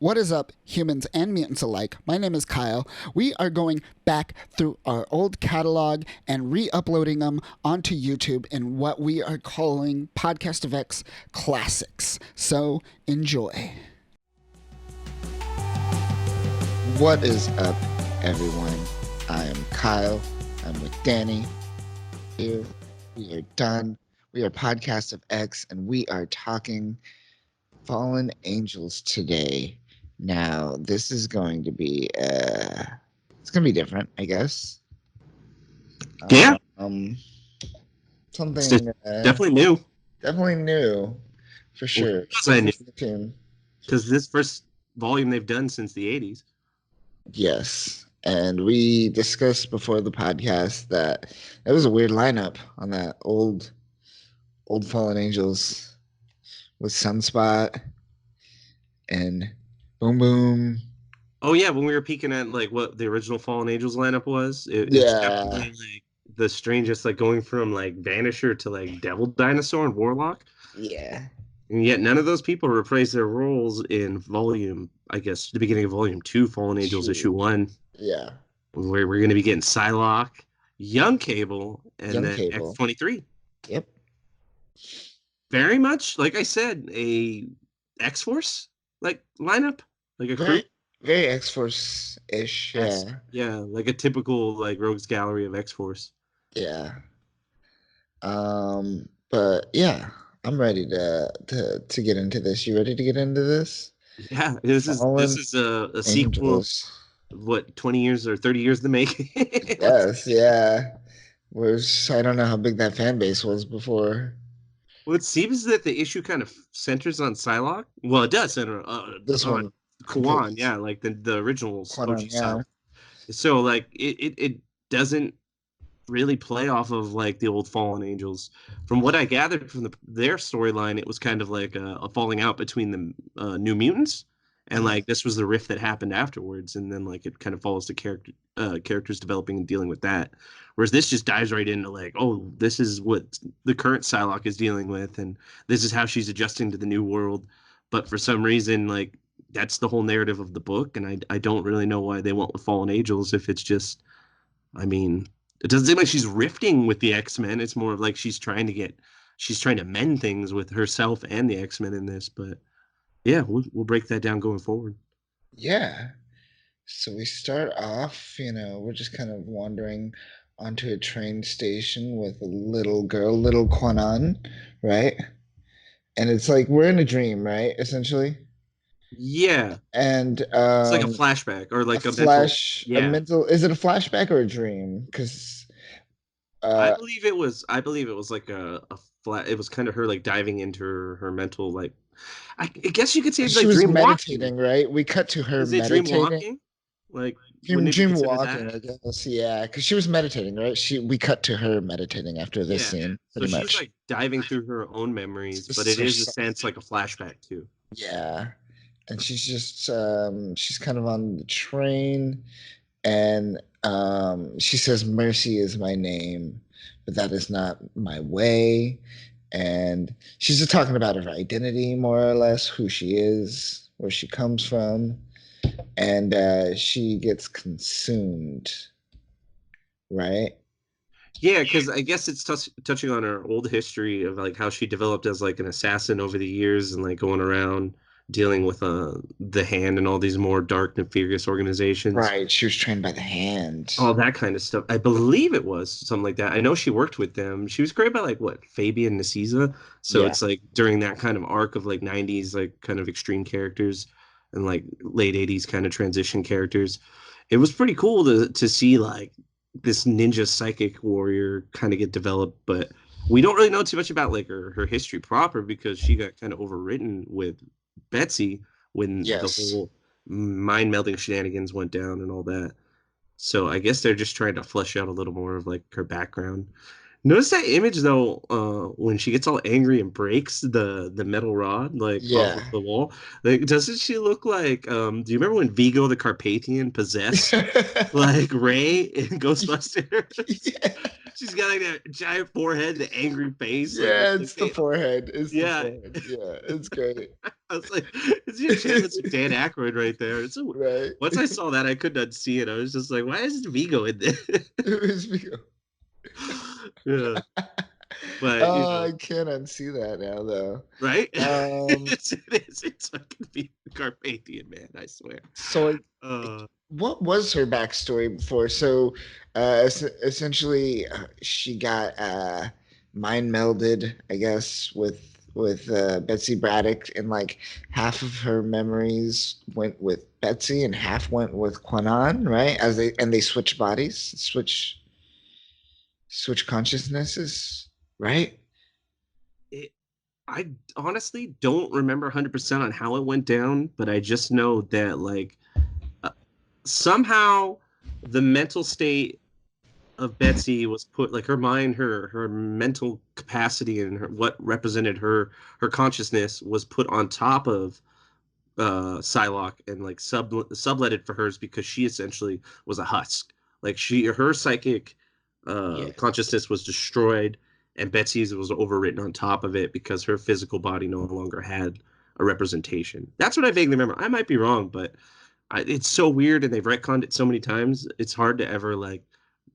What is up, humans and mutants alike? My name is Kyle. We are going back through our old catalog and re uploading them onto YouTube in what we are calling Podcast of X Classics. So enjoy. What is up, everyone? I am Kyle. I'm with Danny. Here we are done. We are Podcast of X, and we are talking Fallen Angels today. Now, this is going to be it's going to be different, I guess. Yeah. Something definitely new. Definitely new, for sure. Because this first volume they've done since the 80s. Yes. And we discussed before the podcast that it was a weird lineup on that old Fallen Angels with Sunspot and Boom Boom. Oh yeah, when we were peeking at like what the original Fallen Angels lineup was, it's definitely like the strangest, like going from like Vanisher to like Devil Dinosaur and Warlock. Yeah. And yet none of those people reprised their roles in volume, I guess, the beginning of volume 2, Fallen Angels issue 1. Yeah. Where we're going to be getting Psylocke, Young Cable, and then X-23. Yep. Very much, like I said, a X-Force like lineup, like a crew. Very X-Force-ish, yeah. Yeah, like a typical like Rogues Gallery of X-Force. Yeah. But yeah, I'm ready to get into this. You ready to get into this? Yeah, this is a sequel. What, 20 years or 30 years to make? Yes, yeah. I don't know how big that fan base was before. Well, it seems that the issue kind of centers on Psylocke. Well, it does center this one, Kwan, yeah, like the original OG yeah. So like it doesn't really play off of like the old Fallen Angels. From what I gathered from their storyline, it was kind of like a falling out between the New Mutants, and like this was the rift that happened afterwards, and then like it kind of follows the characters developing and dealing with that. Whereas this just dives right into like, oh, this is what the current Psylocke is dealing with, and this is how she's adjusting to the new world. But for some reason, like that's the whole narrative of the book, and I don't really know why they went with Fallen Angels if it's just, I mean, it doesn't seem like she's rifting with the X-Men. It's more of like she's trying to mend things with herself and the X-Men in this. But yeah, we'll break that down going forward. Yeah. So we start off, we're just kind of wandering onto a train station with a little girl, little Kwanan, right? And it's like we're in a dream, right? Essentially. Yeah. And it's like a flashback or like a flash. Mental. Is it a flashback or a dream? Because I believe it was like a flat. It was kind of her like diving into her mental, like I guess you could say it's like dream meditating, right? We cut to her meditating. Dream walking? Like dream walking, I guess. Yeah, because she was meditating, right? We cut to her meditating after this scene. So she's like diving through her own memories, but it is a sense like a flashback too. Yeah, and she's just she's kind of on the train, and she says, "Mercy is my name, but that is not my way." And she's just talking about her identity, more or less, who she is, where she comes from. And she gets consumed, right? Yeah, because I guess it's touching on her old history of like how she developed as like an assassin over the years and like going around dealing with the Hand and all these more dark, nefarious organizations. Right, she was trained by the Hand. All that kind of stuff. I believe it was something like that. I know she worked with them. She was great by like what, Fabian Nicieza. So it's like during that kind of arc of like 90s, like kind of extreme characters and like late 80s kind of transition characters. It was pretty cool to see like this ninja psychic warrior kind of get developed, but we don't really know too much about like her history proper because she got kind of overwritten with Betsy when the whole mind melding shenanigans went down and all that. So I guess they're just trying to flesh out a little more of like her background. Notice that image though, when she gets all angry and breaks the metal rod like off the wall. Like, doesn't she look like? Do you remember when Vigo the Carpathian possessed like Ray in Ghostbusters? She's got like that giant forehead, the angry face, like Yeah, it's like it's the forehead. It's the yeah. forehead. Yeah, it's great. I was like, it's the enchantments of Dan Aykroyd right there. Right. Once I saw that, I could not see it. I was just like, why is Vigo in there? It was Vigo. Yeah, but Oh, I can't unsee that now, though. right? Um, It's fucking Vigo Carpathian, man. I swear. so Uh, what was her backstory before? So, essentially, she got mind melded, I guess, with Betsy Braddock, and like half of her memories went with Betsy, and half went with Quanon, right? They switch bodies, switch consciousnesses, right? it, I honestly don't remember 100% on how it went down, but I just know that like uh, somehow the mental state of Betsy was put like her mind, her mental capacity, and what represented her consciousness was put on top of Psylocke and like subletted for hers because she essentially was a husk. Like her psychic Yeah. consciousness was destroyed, and Betsy's was overwritten on top of it because her physical body no longer had a representation. That's what I vaguely remember. I might be wrong, but it's so weird, and they've retconned it so many times. It's hard to ever like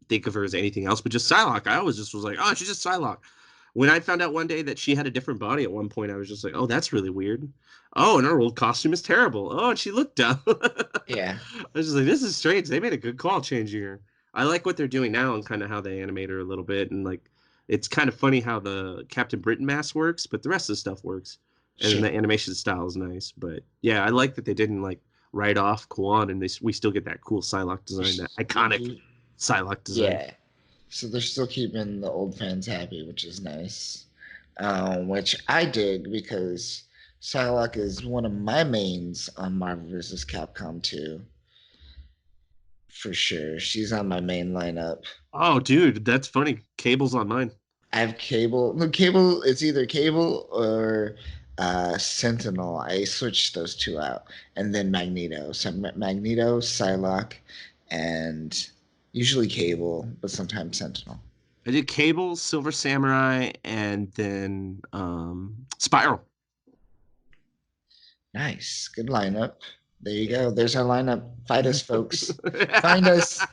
think of her as anything else but just Psylocke. I always just was like, oh, she's just Psylocke. When I found out one day that she had a different body at one point, I was just like, oh, that's really weird. Oh, and her old costume is terrible. Oh, and she looked dumb. Yeah. I was just like, this is strange. They made a good call changing her. I like what they're doing now and kind of how they animate her a little bit. And like, it's kind of funny how the Captain Britain mask works, but the rest of the stuff works. And then Sure. the animation style is nice. But yeah, I like that they didn't like write off Kwan and we still get that cool Psylocke design, that iconic Psylocke design. Yeah. So they're still keeping the old fans happy, which is nice. Which I dig because Psylocke is one of my mains on Marvel vs. Capcom 2. For sure. She's on my main lineup. Oh, dude, that's funny. Cable's on mine. I have Cable. No, Cable, it's either Cable or Sentinel. I switched those two out. And then Magneto. So Magneto, Psylocke, and usually Cable, but sometimes Sentinel. I did Cable, Silver Samurai, and then Spiral. Nice. Good lineup. There you go. There's our lineup. Fight us, folks. Find us.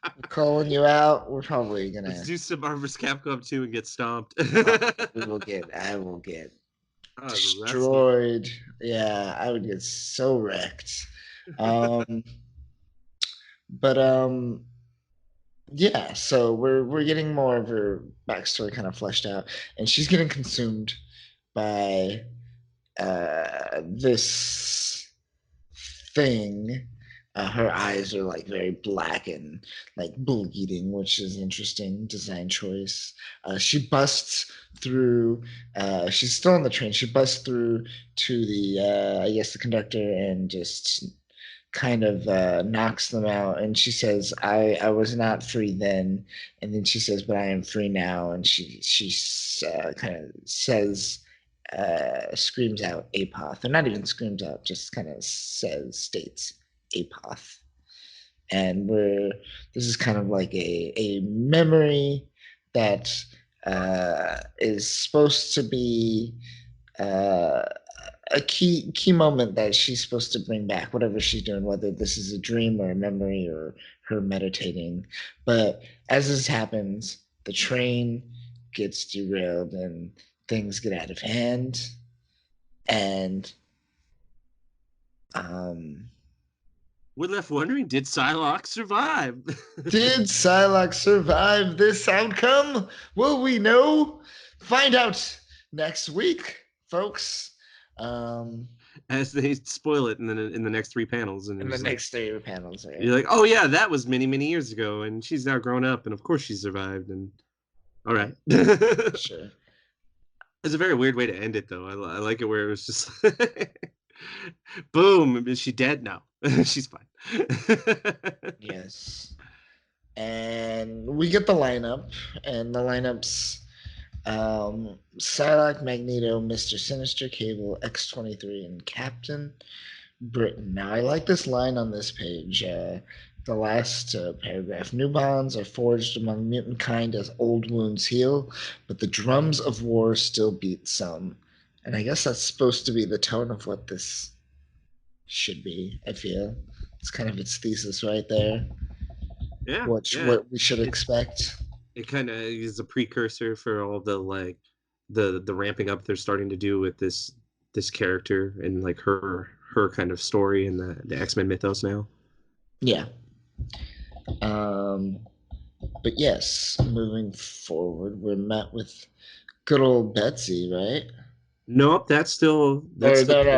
We're calling you out. We're probably Let's gonna do some Marvel vs. Capcom 2 and get stomped. I will get Wrestling. destroyed. Yeah, I would get so wrecked. Um but yeah, so we're getting more of her backstory kind of fleshed out, and she's getting consumed by this thing. Her eyes are like very black and like bleeding, which is interesting design choice. She busts through. She's still on the train. She busts through to the, I guess, the conductor, and just kind of knocks them out. And she says, I was not free then." And then she says, "But I am free now." And she kind of says, screams out Apoth, or not even screams out, just kind of states Apoth. And this is kind of like a memory that is supposed to be uh, a key moment that she's supposed to bring back, whatever she's doing, whether this is a dream or a memory or her meditating. But as this happens, the train gets derailed and things get out of hand. And um, We're left wondering, did Psylocke survive? did Psylocke survive this outcome? Will we know? Find out next week, folks. As they spoil it in the next three panels, and In the it's like, next three panels, right? you're like, oh yeah, that was many many years ago, and she's now grown up, and of course she survived. And all right, Sure. it's a very weird way to end it, though. I like it where it was just boom. Is she dead? No, she's fine. Yes. And we get the lineup, and the lineups, Psylocke, Magneto, Mr. Sinister, Cable, X-23, and Captain Britain. Now, I like this line on this page. The last paragraph. New bonds are forged among mutant kind as old wounds heal, but the drums of war still beat some. And I guess that's supposed to be the tone of what this should be, I feel. It's kind of its thesis right there. Yeah, yeah. What we should It expect. it kind of is a precursor for all the like the ramping up they're starting to do with this character and like her kind of story in the X-Men mythos now. Yeah. Um, but yes, moving forward, we're met with good old Betsy, right? Nope, Or that's the no,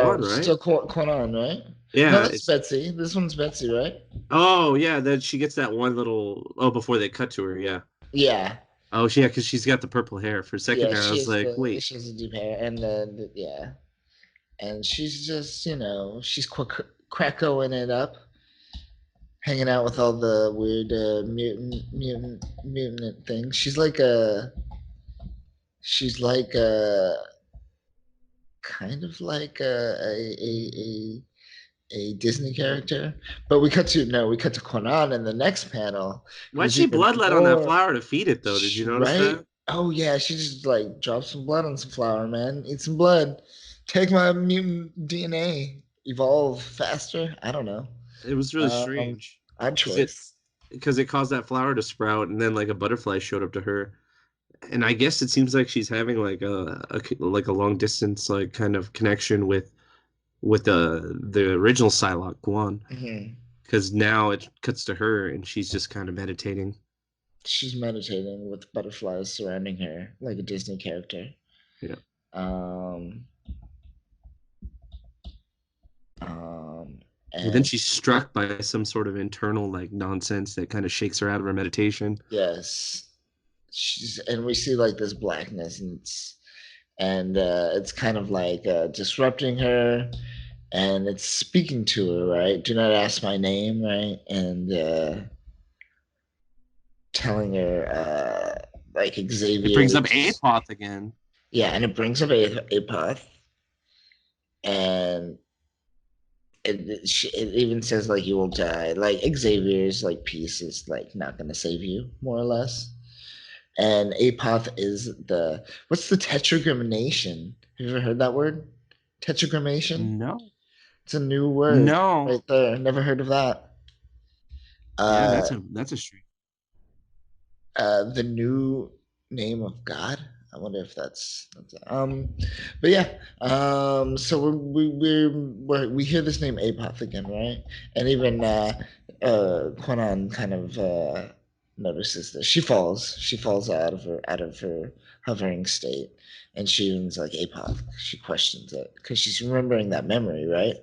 quad, no, right? still Quanon, right? No, Yeah, that's it's Betsy. This one's Betsy, right? oh yeah, then she gets that one little before they cut to her, yeah. Yeah, Oh yeah, because she's got the purple hair. For a second yeah. there, I was like, wait, She has a deep hair, and then yeah, and she's just she's crackoing it up, hanging out with all the weird mutant things. She's like a kind of like a Disney character. But we cut to Conan in the next panel. why'd Who's she even bloodlet on that more flower to feed it though? Did you notice right? that? Oh yeah, she just like dropped some blood on some flour, man. Eat some blood. Take my mutant DNA. Evolve faster. I don't know. It was really Um, strange odd because it choice. because it caused that flower to sprout, and then like a butterfly showed up to her, and I guess it seems like she's having like like a long distance like kind of connection with the original Psylocke Guan, Hmm. because now it cuts to her and she's just kind of meditating. She's meditating with butterflies surrounding her like a Disney character. Yeah. Um, um, But then and she's struck by some sort of internal like nonsense that kind of shakes her out of her meditation. yes, and we see like this blackness, and it's kind of like disrupting her, and it's speaking to her, right? Do not ask my name, right? And telling her like It brings up Xavier's, Apoth again. yeah, and it brings up Apoth, and it even says like you will die. Like Xavier's like piece is like not gonna save you, more or less. And apoth is the what's the tetragrammaton? Have you ever heard that word? Tetragrammation? No. It's a new word No. right there. Never heard of that. Yeah, Uh, that's a street. the new name of God. I wonder if that's but yeah. So we hear this name Apoth again, right? And even Quanon kind of notices this. She falls out of her hovering state, and she's like Apoth. She questions it because she's remembering that memory, right?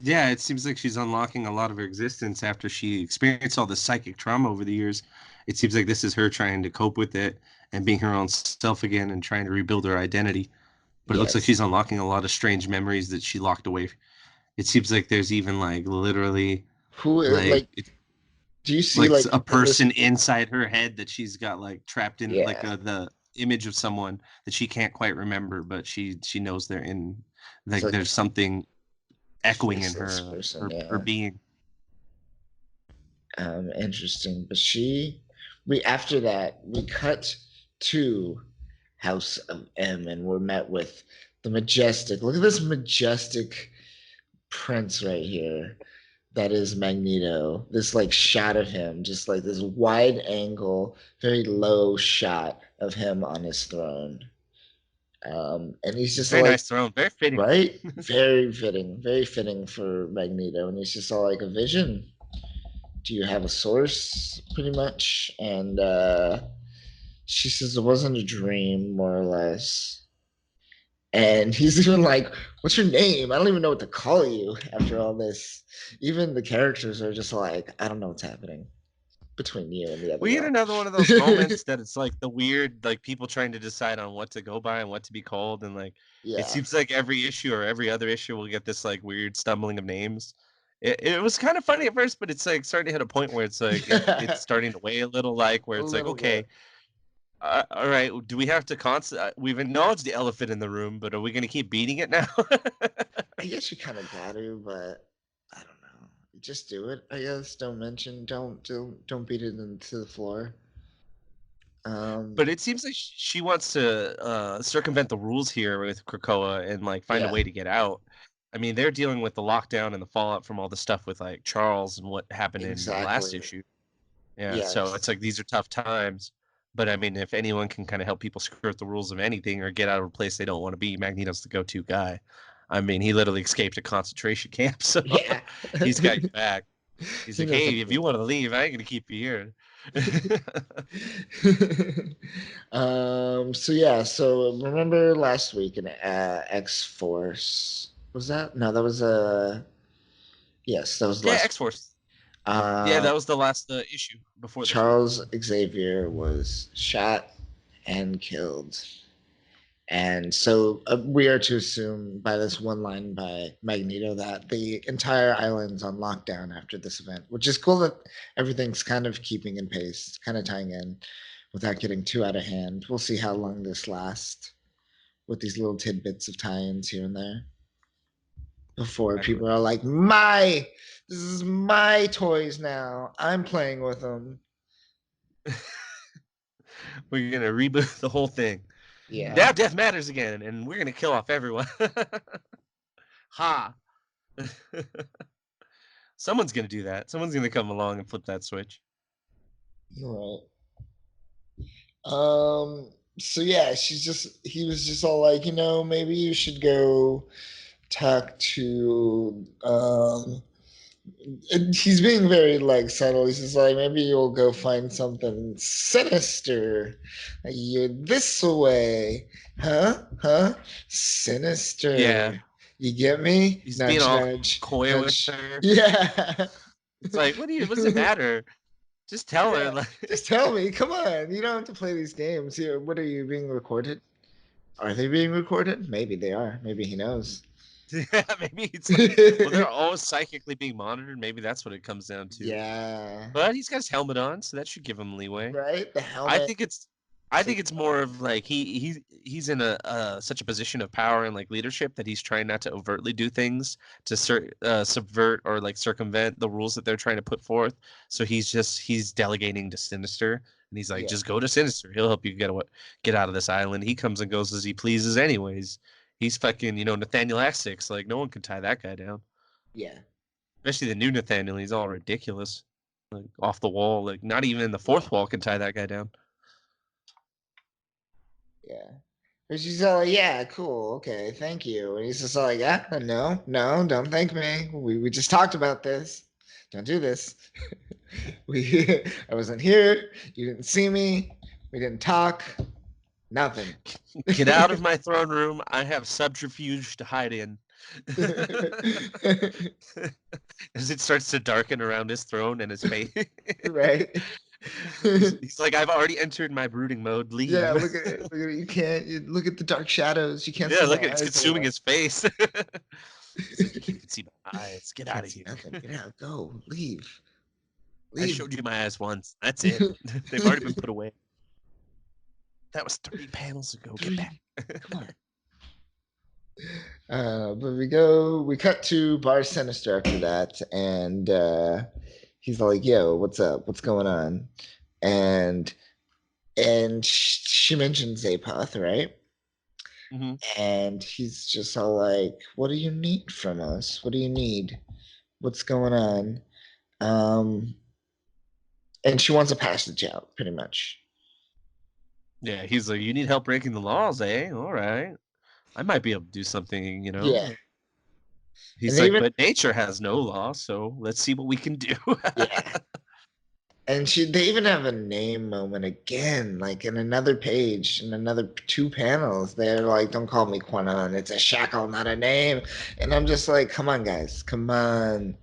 Yeah, it seems like she's unlocking a lot of her existence after she experienced all the psychic trauma over the years. It seems like this is her trying to cope with it and being her own self again and trying to rebuild her identity. But it looks like Yes. she's unlocking a lot of strange memories that she locked away. It seems like there's even like literally Who like like? Do you see like like a in this? person inside her head that she's got like trapped in like Yeah. the image of someone that she can't quite remember, but she knows they're in It's like like there's something echoing in faceless person, her yeah. being. Interesting. But we after that, we cut to House of M, and we're met with the majestic. Look at this majestic prince right here. That is Magneto. This like shot of him, just like this wide angle, very low shot of him on his throne. And he's just Very like nice throne, very fitting. right, very fitting for Magneto. And he's just all like a vision. Do you have a source, pretty much? And she says it wasn't a dream, more or less. And he's even like, what's your name? I don't even know what to call you after all this. Even the characters are just like, I don't know what's happening between you and the other We get girl. another one of those moments that it's like the weird, like people trying to decide on what to go by and what to be called, and like it Yeah. seems like every issue or every other issue will get this like weird stumbling of names. It was kind of funny at first, but it's like starting to hit a point where it's like it's A starting to weigh a little, like where it's like little bit. okay, all right, do we have to we've acknowledged the elephant in the room, but are we going to keep beating it now? I guess you kind of got to, but I don't know. Just do it, I guess. Don't mention. Don't beat it into the floor. Um, But it seems like she wants to circumvent the rules here with Krakoa and like find a yeah, way to get out. I mean, they're dealing with the lockdown and the fallout from all the stuff with like Charles and what happened in the last exactly. issue. Yeah, so it's Yes. like these are tough times. But I mean, if anyone can kind of help people skirt the rules of anything or get out of a place they don't want to be, Magneto's the go-to guy. I mean, he literally escaped a concentration camp, so Yeah. he's got your back. He's He like, knows how hey, to if do you want to leave, I ain't gonna keep you here. it. So yeah, so remember last week in X Force was that? No, that was yes, that was Yeah, last X Force. Yeah, uh that was the last issue before this one. Charles Xavier was shot and killed. And so we are to assume by this one line by Magneto that the entire island's on lockdown after this event, which is cool that everything's kind of keeping in pace, kind of tying in without getting too out of hand. We'll see how long this lasts with these little tidbits of tie-ins here and there before Exactly. people are like, this is my toys now. I'm playing with them. We're gonna reboot the whole thing. Yeah. Now death matters again, and we're gonna kill off everyone. Ha! Someone's gonna do that. Someone's gonna come along and flip that switch. You're right. So yeah, he was just all like, maybe you should go talk to and he's being very like subtle. He's just like, maybe you'll go find something sinister. You're this way. Huh? Yeah, Sinister. You get me? he's being Nudge, all nudge, coy with nudge. her. Yeah. It's like, what does it matter? Just tell her. Yeah. Like, Just tell me. Come on. You don't have to play these games. Here, what are you being recorded? Are they being recorded? Maybe they are. Maybe he knows. yeah, maybe it's like, well, they're always psychically being monitored. Maybe that's what it comes down to. Yeah. But he's got his helmet on, so that should give him leeway. Right? The I helmet. think it's I think it's more of like he's in a such a position of power and like leadership that he's trying not to overtly do things to subvert or like circumvent the rules that they're trying to put forth. So he's delegating to Sinister, and he's like, Yeah. just go to Sinister. He'll help you get out of this island. He comes and goes as he pleases, anyways. He's fucking Nathaniel Essex. Like no one can tie that guy down, Yeah. especially the new Nathaniel. He's all ridiculous, like off the wall. Like not even in the fourth wall can tie that guy down. Yeah. But she's all like, yeah, cool, okay, thank you. And he's just all like, yeah, no, don't thank me. We just talked about this. Don't do this. I wasn't here. You didn't see me. We didn't talk. Nothing. Get out of my throne room. I have subterfuge to hide in. As it starts to darken around his throne and his face. Right. He's like, I've already entered my brooding mode. Yeah, Leave. look at it. Look at it. Look at the dark shadows. You can't Yeah, see my look at it's eyes consuming anymore. his face. He's like, you can't even see my eyes. Get out Can't of see here. nothing. Get out. Go. Leave. I Leave. showed you my eyes once. That's it. They've already been put away. That was 30 panels ago. Get back. Come on. But we cut to Bar Sinister after that, and he's like, "Yo, what's up? What's going on?" And she mentions Zapoth, right? Mhm. And he's just all like, "What do you need from us? What do you need? What's going on?" Um, and she wants a passage out, pretty much. Yeah, he's like, you need help breaking the laws, eh? All right. I might be able to do something. Yeah, and He's they like, even but nature has no law, so let's see what we can do. yeah, and they even have a name moment again, like in another page, in another two panels. They're like, "Don't call me Quanon. It's a shackle, not a name." And I'm just like, "Come on, guys, come on,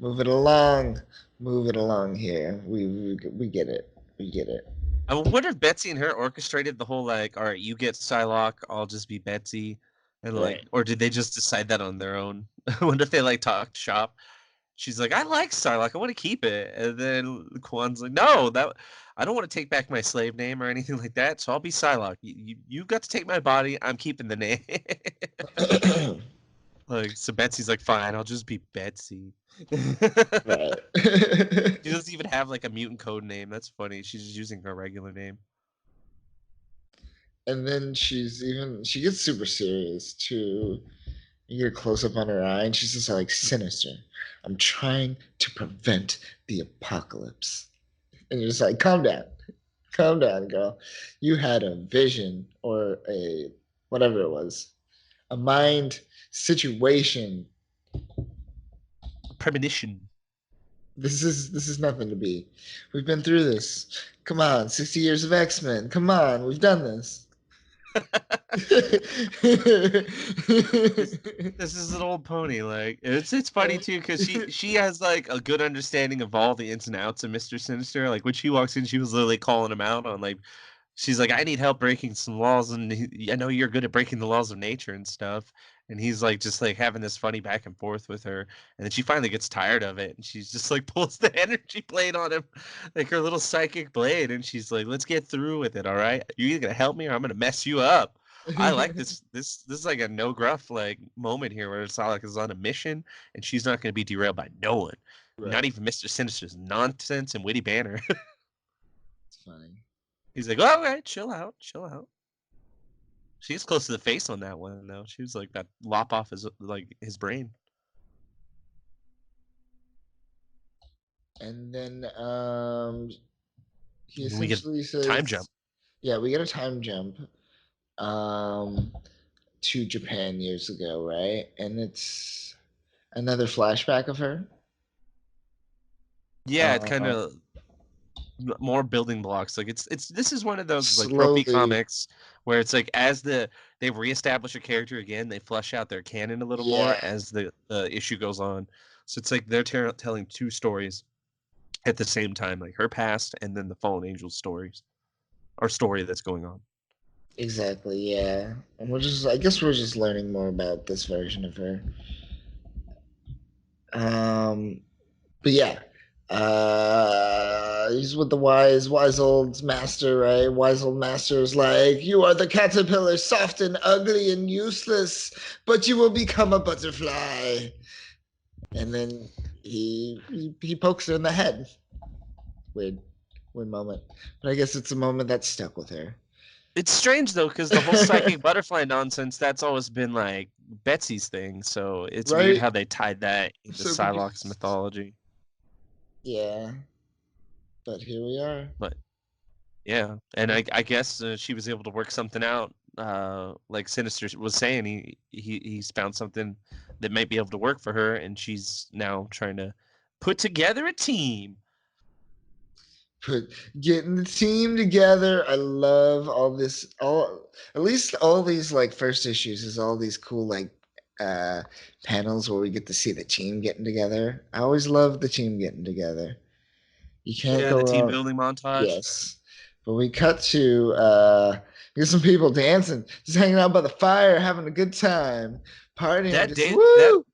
move it along, move it along here. We get it, we get it." I wonder if Betsy and her orchestrated the whole like, all right, you get Psylocke, I'll just be Betsy, and like, Right. or did they just decide that on their own? I wonder if they like talked shop. She's like, I like Psylocke, I want to keep it, and then Kwan's like, no, that I don't want to take back my slave name or anything like that, so I'll be Psylocke. You got to take my body, I'm keeping the name. Like, so Betsy's like, fine, I'll just be Betsy. Right. She doesn't even have like a mutant code name. That's funny. She's just using her regular name. And then she gets super serious too. You get a close up on her eye, and she's just like, sinister. I'm trying to prevent the apocalypse. And you're just like, calm down, girl. You had a vision or a whatever it was, a mind situation. Premonition. This is nothing to be. We've been through this. Come on, 60 years of X-Men. Come on, we've done this. this this is an old pony. Like it's funny too because she has like a good understanding of all the ins and outs of Mr. Sinister. Like when she walks in, she was literally calling him out on like she's like, I need help breaking some laws, and I know you're good at breaking the laws of nature and stuff. And he's like just like having this funny back and forth with her, and then she finally gets tired of it, and she's just like pulls the energy blade on him, like her little psychic blade, and she's like, "Let's get through with it, all right? You're either gonna help me or I'm gonna mess you up." I like this. This is like a no gruff like moment here where Psylocke is on a mission, and she's not gonna be derailed by no one, not Right. even Mr. Sinister's nonsense and witty banner. It's funny. He's like, all right, chill out, chill out. She's close to the face on that one though. She was like that lop off his brain. And then he And we get essentially time jump. says, yeah, we get a time jump um to Japan years ago, right? And it's another flashback of her. Yeah, it kind Uh of more building blocks. Like it's this is one of those like tropey slowly, comics where it's like as they reestablish a character again, they flesh out their canon a little more yeah, as the issue goes on. So it's like they're telling two stories at the same time, like her past and then the fallen angels stories or story that's going on. exactly, yeah. And I guess we're just learning more about this version of her. Um but yeah, he's with the wise old master, right? Wise old master is like, you are the caterpillar, soft and ugly and useless, but you will become a butterfly. And then he pokes her in the head. Weird, weird moment, but I guess it's a moment that stuck with her. It's strange though, because the whole psychic butterfly nonsense, that's always been like Betsy's thing. So it's weird Right? how they tied that I'm into so Psylocke's confused. mythology. Yeah, but here we are. But yeah, and I guess she was able to work something out. Like Sinister was saying, he's found something that might be able to work for her, and she's now trying to put together a team. Put getting the team together. I love all this. All at least all these like first issues is all these cool like uh panels where we get to see the team getting together. I always love the team getting together. You can't Yeah, go the team wrong. building montage. Yes. But we cut to get some people dancing, just hanging out by the fire, having a good time, partying, just That woo.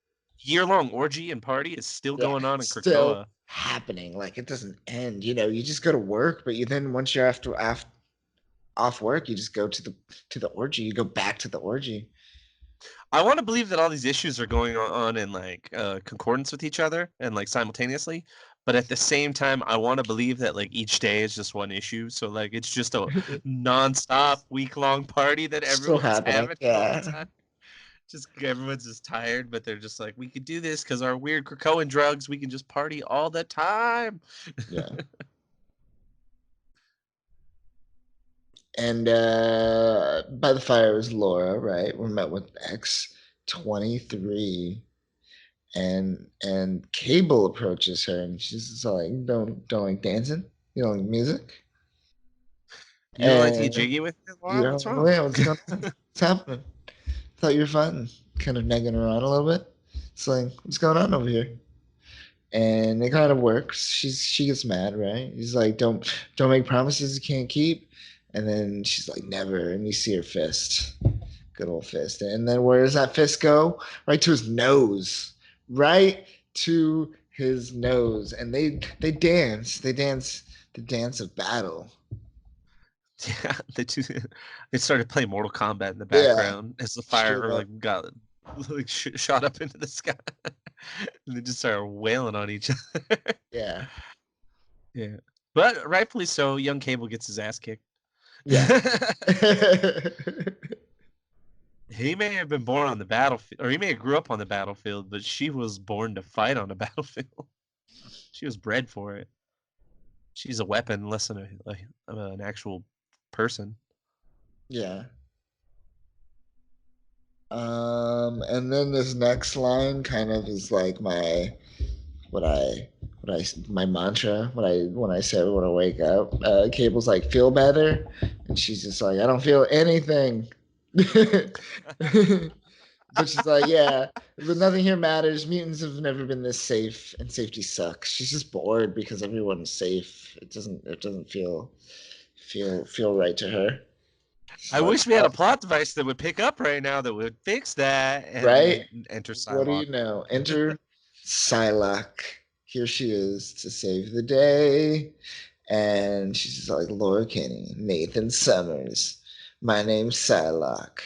year-long orgy and party is still Yeah, going on in still Krakoa. happening. Like it doesn't end. You just go to work, but you then once you're after off work, you just go to the orgy. You go back to the orgy. I want to believe that all these issues are going on in like concordance with each other and like simultaneously, but at the same time, I want to believe that like each day is just one issue. So like it's just a nonstop week-long party that Still everyone's happening. having all the Yeah. time. Just everyone's just tired, but they're just like, we could do this because our weird Krakoan drugs. We can just party all the time. Yeah. And by the fire is Laura, right? We're met with X-23, and Cable approaches her, and she's just like, don't like dancing, you don't like music, You don't like to get and jiggy with it? you Wow, know, what's wrong? yeah, what's going on? What's happening? Thought you were fun. Kind of negging her on a little bit. It's like, what's going on over here? And it kind of works. She gets mad, right? He's like, don't make promises you can't keep. And then she's like, never. And you see her fist, good old fist. And then where does that fist go? Right to his nose, right to his nose. And they dance the dance of battle. Yeah, they started playing Mortal Kombat in the Yeah, background as the straight fire up. like got like shot up into the sky, and they just started wailing on each other. Yeah. Yeah, but rightfully so. Young Cable gets his ass kicked. Yeah. He may have been born on the battlefield, or he may have grew up on the battlefield, but she was born to fight on the battlefield. She was bred for it. She's a weapon, less than an actual person. Yeah. And then this next line kind of is like what I my mantra when I say when I wake up. Cable's like, feel better, and she's just like, I don't feel anything. But she's like, yeah, but nothing here matters. Mutants have never been this safe, and safety sucks. She's just bored because everyone's safe. It doesn't feel right to her. She's I like, wish we had a plot device that would pick up right now that would fix that, and right? then enter What do you Psylocke. know? Enter Psylocke. Here she is to save the day. And she's just like, Laura Kinney, Nathan Summers. My name's Psylocke.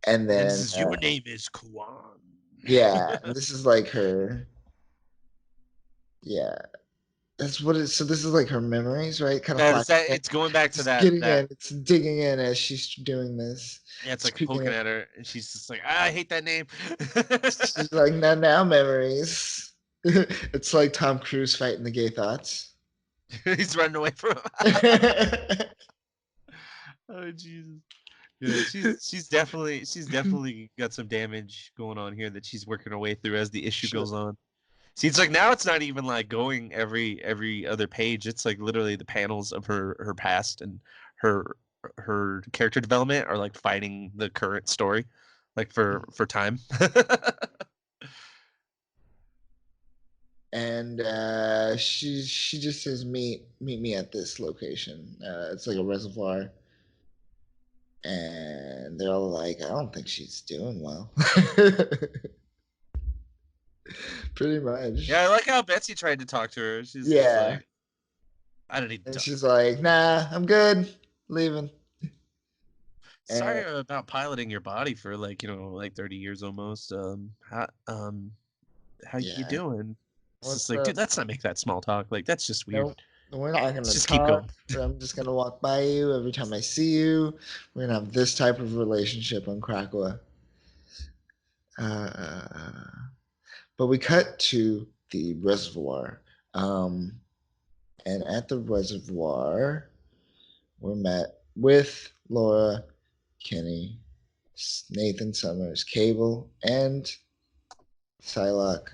And And this then, is your name is Kwan. yeah, and this is like her, yeah, that's what it is. So this is like her memories, right? Kind of Yeah, flashing. it's going back to It's getting that. in, it's digging in as she's doing this. Yeah, it's It's like creeping poking in. at her, and she's just like, I hate that name. She's like, now memories. It's like Tom Cruise fighting the gay thoughts. He's running away from him. Oh Jesus. Yeah, she's definitely got some damage going on here that she's working her way through as the issue Sure. goes on. See, it's like now it's not even like going every other page. It's like literally the panels of her past and her her character development are like fighting the current story, like for time. And she just says meet me at this location. It's like a reservoir, and they're all like, I don't think she's doing well. Pretty Yeah, I much. like how Betsy tried to talk to her. She's just Yeah. like, I don't need to And talk. she's like, nah, I'm good, leaving. And Sorry about piloting your body for like, 30 years almost. How you yeah, doing? It's just what's like, up? dude, let's not make that small talk. Like, that's just weird. Nope. We're not Let's gonna just keep talk. going. I'm just gonna walk by you every time I see you. We're gonna have this type of relationship on Krakoa. Uh, but we cut to the reservoir. Um, and at the reservoir, we're met with Laura, Kenny, Nathan Summers, Cable, and Psylocke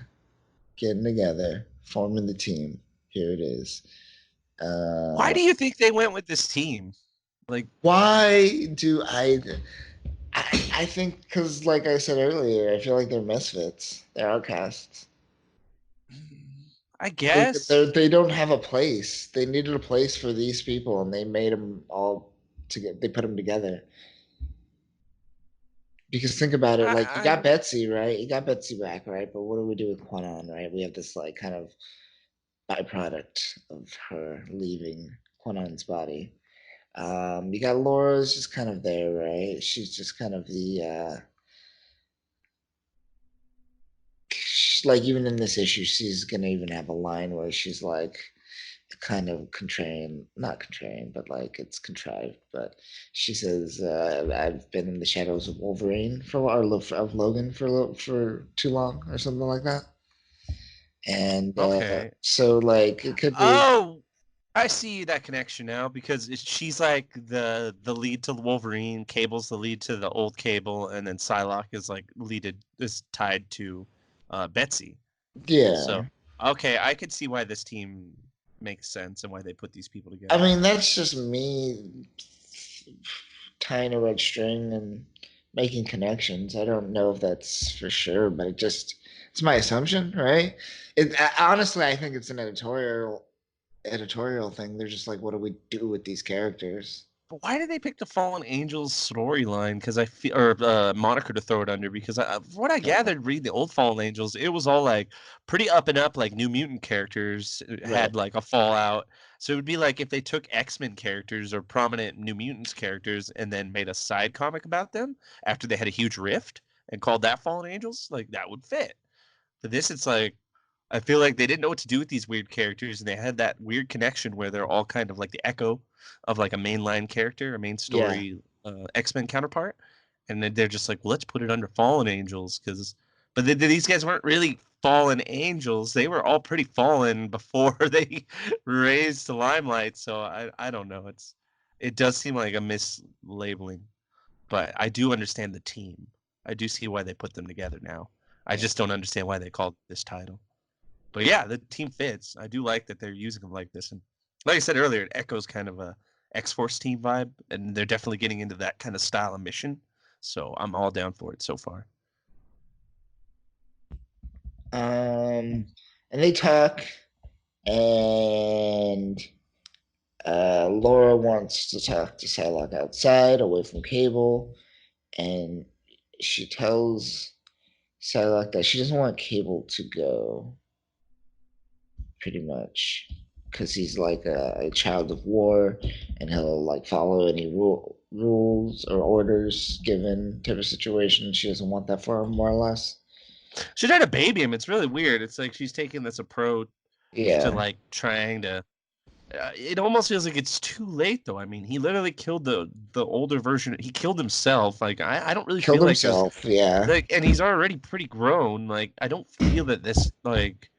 getting together, forming the team. Here it is. Why Uh, do you think they went with this team? Like, why do I think because, like I said earlier, I feel like they're misfits. They're outcasts. I guess. They don't have a place. They needed a place for these people, and they made them all to get. They put them together. Because think about it, like you got I Betsy, right? You got Betsy back, right? But what do we do with Quanon, right? We have this like kind of byproduct of her leaving Quanon's body. You got Laura's just kind of there, right? She's just kind of the like even in this issue, she's gonna even have a line where she's like kind of contrarian, not contrarian, but like it's contrived. But she says, "I've been in the shadows of Wolverine of Logan for too long," or something like that. And okay. so, like, it could be, Oh, I see that connection now because she's like the lead to Wolverine, Cable's the lead to the old Cable, and then Psylocke is like is tied to Betsy. yeah. So okay, I could see why this team makes sense and why they put these people I together. mean, that's just me tying a red string and making connections. I don't know if that's for sure, but it's my assumption, right? Honestly, I think it's an editorial thing. They're just like, what do we do with these characters? But why did they pick the Fallen Angels storyline? Because I feel, or moniker to throw it under. Because from what I Uh, gathered, reading the old Fallen Angels, it was all like pretty up and up. Like New Mutant characters right. had like a fallout. So it would be like if they took X-Men characters or prominent New Mutants characters and then made a side comic about them after they had a huge rift and called that Fallen Angels. Like that would fit. But this, it's like I feel like they didn't know what to do with these weird characters, and they had that weird connection where they're all kind of like the echo of like a mainline character, a main Yeah. story X-Men counterpart, and then they're just like, well, let's put it under Fallen Angels because, but these guys weren't really fallen angels; they were all pretty fallen before they raised to limelight. So I don't know. It does seem like a mislabeling, but I do understand the team. I do see why they put them together now. I Yeah. just don't understand why they called this title. But yeah, the team fits. I do like that they're using them like this, and like I said earlier, it echoes kind of a X Force team vibe, and they're definitely getting into that kind of style of mission. So I'm all down for it so far. Um, and they talk, and Laura wants to talk to Psylocke outside, away from Cable, and she tells Psylocke that she doesn't want Cable to go, pretty much, because he's like a child of war, and he'll like follow any rules or orders given type of situation. She doesn't want that for him, more or less. She tried to baby him. It's really weird. It's like she's taking this approach to Yeah, like trying to. It almost feels like it's too late, though. I mean, he literally killed the older version. He killed himself. Like I don't really killed feel like there's himself. Yeah, like, and he's already pretty grown. Like I don't feel that this like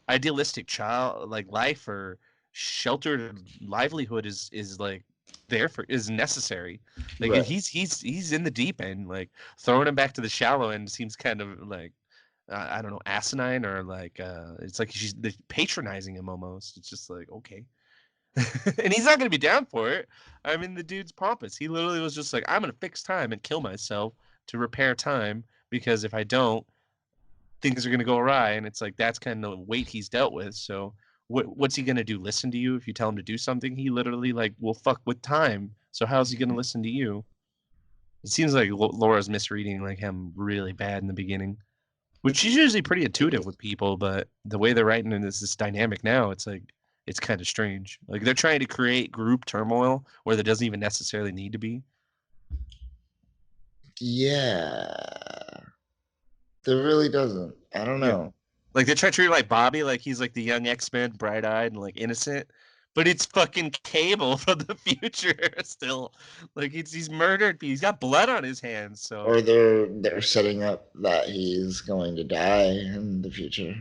idealistic child like life or sheltered livelihood is like there for is necessary. Like right. he's in the deep end. Like throwing him back to the shallow end seems kind of like I don't know, asinine, or like it's like she's patronizing him almost. It's just like okay. And he's not gonna be down for it. I mean, the dude's pompous. He literally was just like, I'm gonna fix time and kill myself to repair time because if I don't, things are gonna go awry. And it's like that's kind of the weight he's dealt with. So what's he gonna do? Listen to you if you tell him to do something? He literally like will fuck with time. So how's he gonna listen to you? It seems like Laura's misreading like him really bad in the beginning, which she's usually pretty intuitive with people, but the way they're writing in this dynamic now, it's like it's kind of strange. Like they're trying to create group turmoil where there doesn't even necessarily need to be. Yeah, there really doesn't. I don't Yeah. know. Like they're trying to treat like Bobby like he's like the young X-Men, bright-eyed and like innocent. But it's fucking Cable from the future still. Like he's murdered. He's got blood on his hands. So Or they're setting up that he's going to die in the future.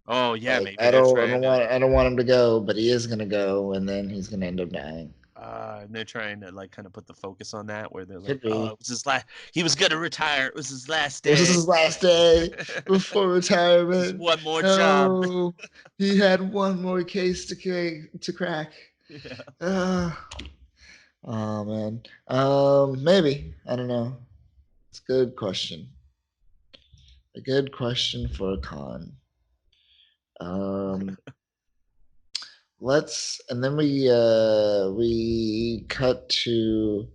oh yeah, Like maybe they're trying to I don't want him to go, but he is gonna go, and then he's gonna end up dying. and they're trying to like kind of put the focus on that where they're Could like, oh, be. it was his last. He was gonna retire. It was his last This is day. his last day before Just retirement. one more job. No, he had one more case to crack. Yeah. Uh, oh man. Maybe I don't know. It's a good question. A good question for a con. Um, let's and then we cut to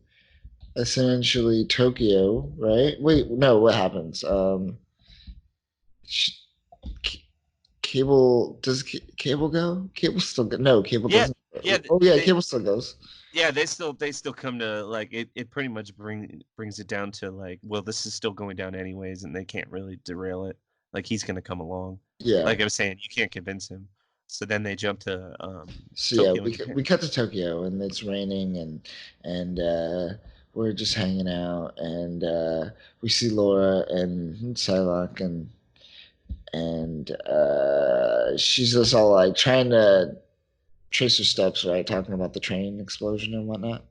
essentially Tokyo, right? Wait, no, what happens? Sh- C- Cable Cable go? Cable still go? No, Cable Yeah, doesn't. yeah, Oh yeah, they Cable still goes. yeah, they still come to like it pretty much brings it down to like, well, this is still going down anyways, and they can't really derail it. Like he's gonna come along. Yeah. Like I was saying, you can't convince him. So then they jump to So yeah, Tokyo in Japan. we cut to Tokyo, and it's raining, and we're just hanging out, and we see Laura and Psylocke, and she's just all like trying to trace her steps, right? Talking about the train explosion and whatnot.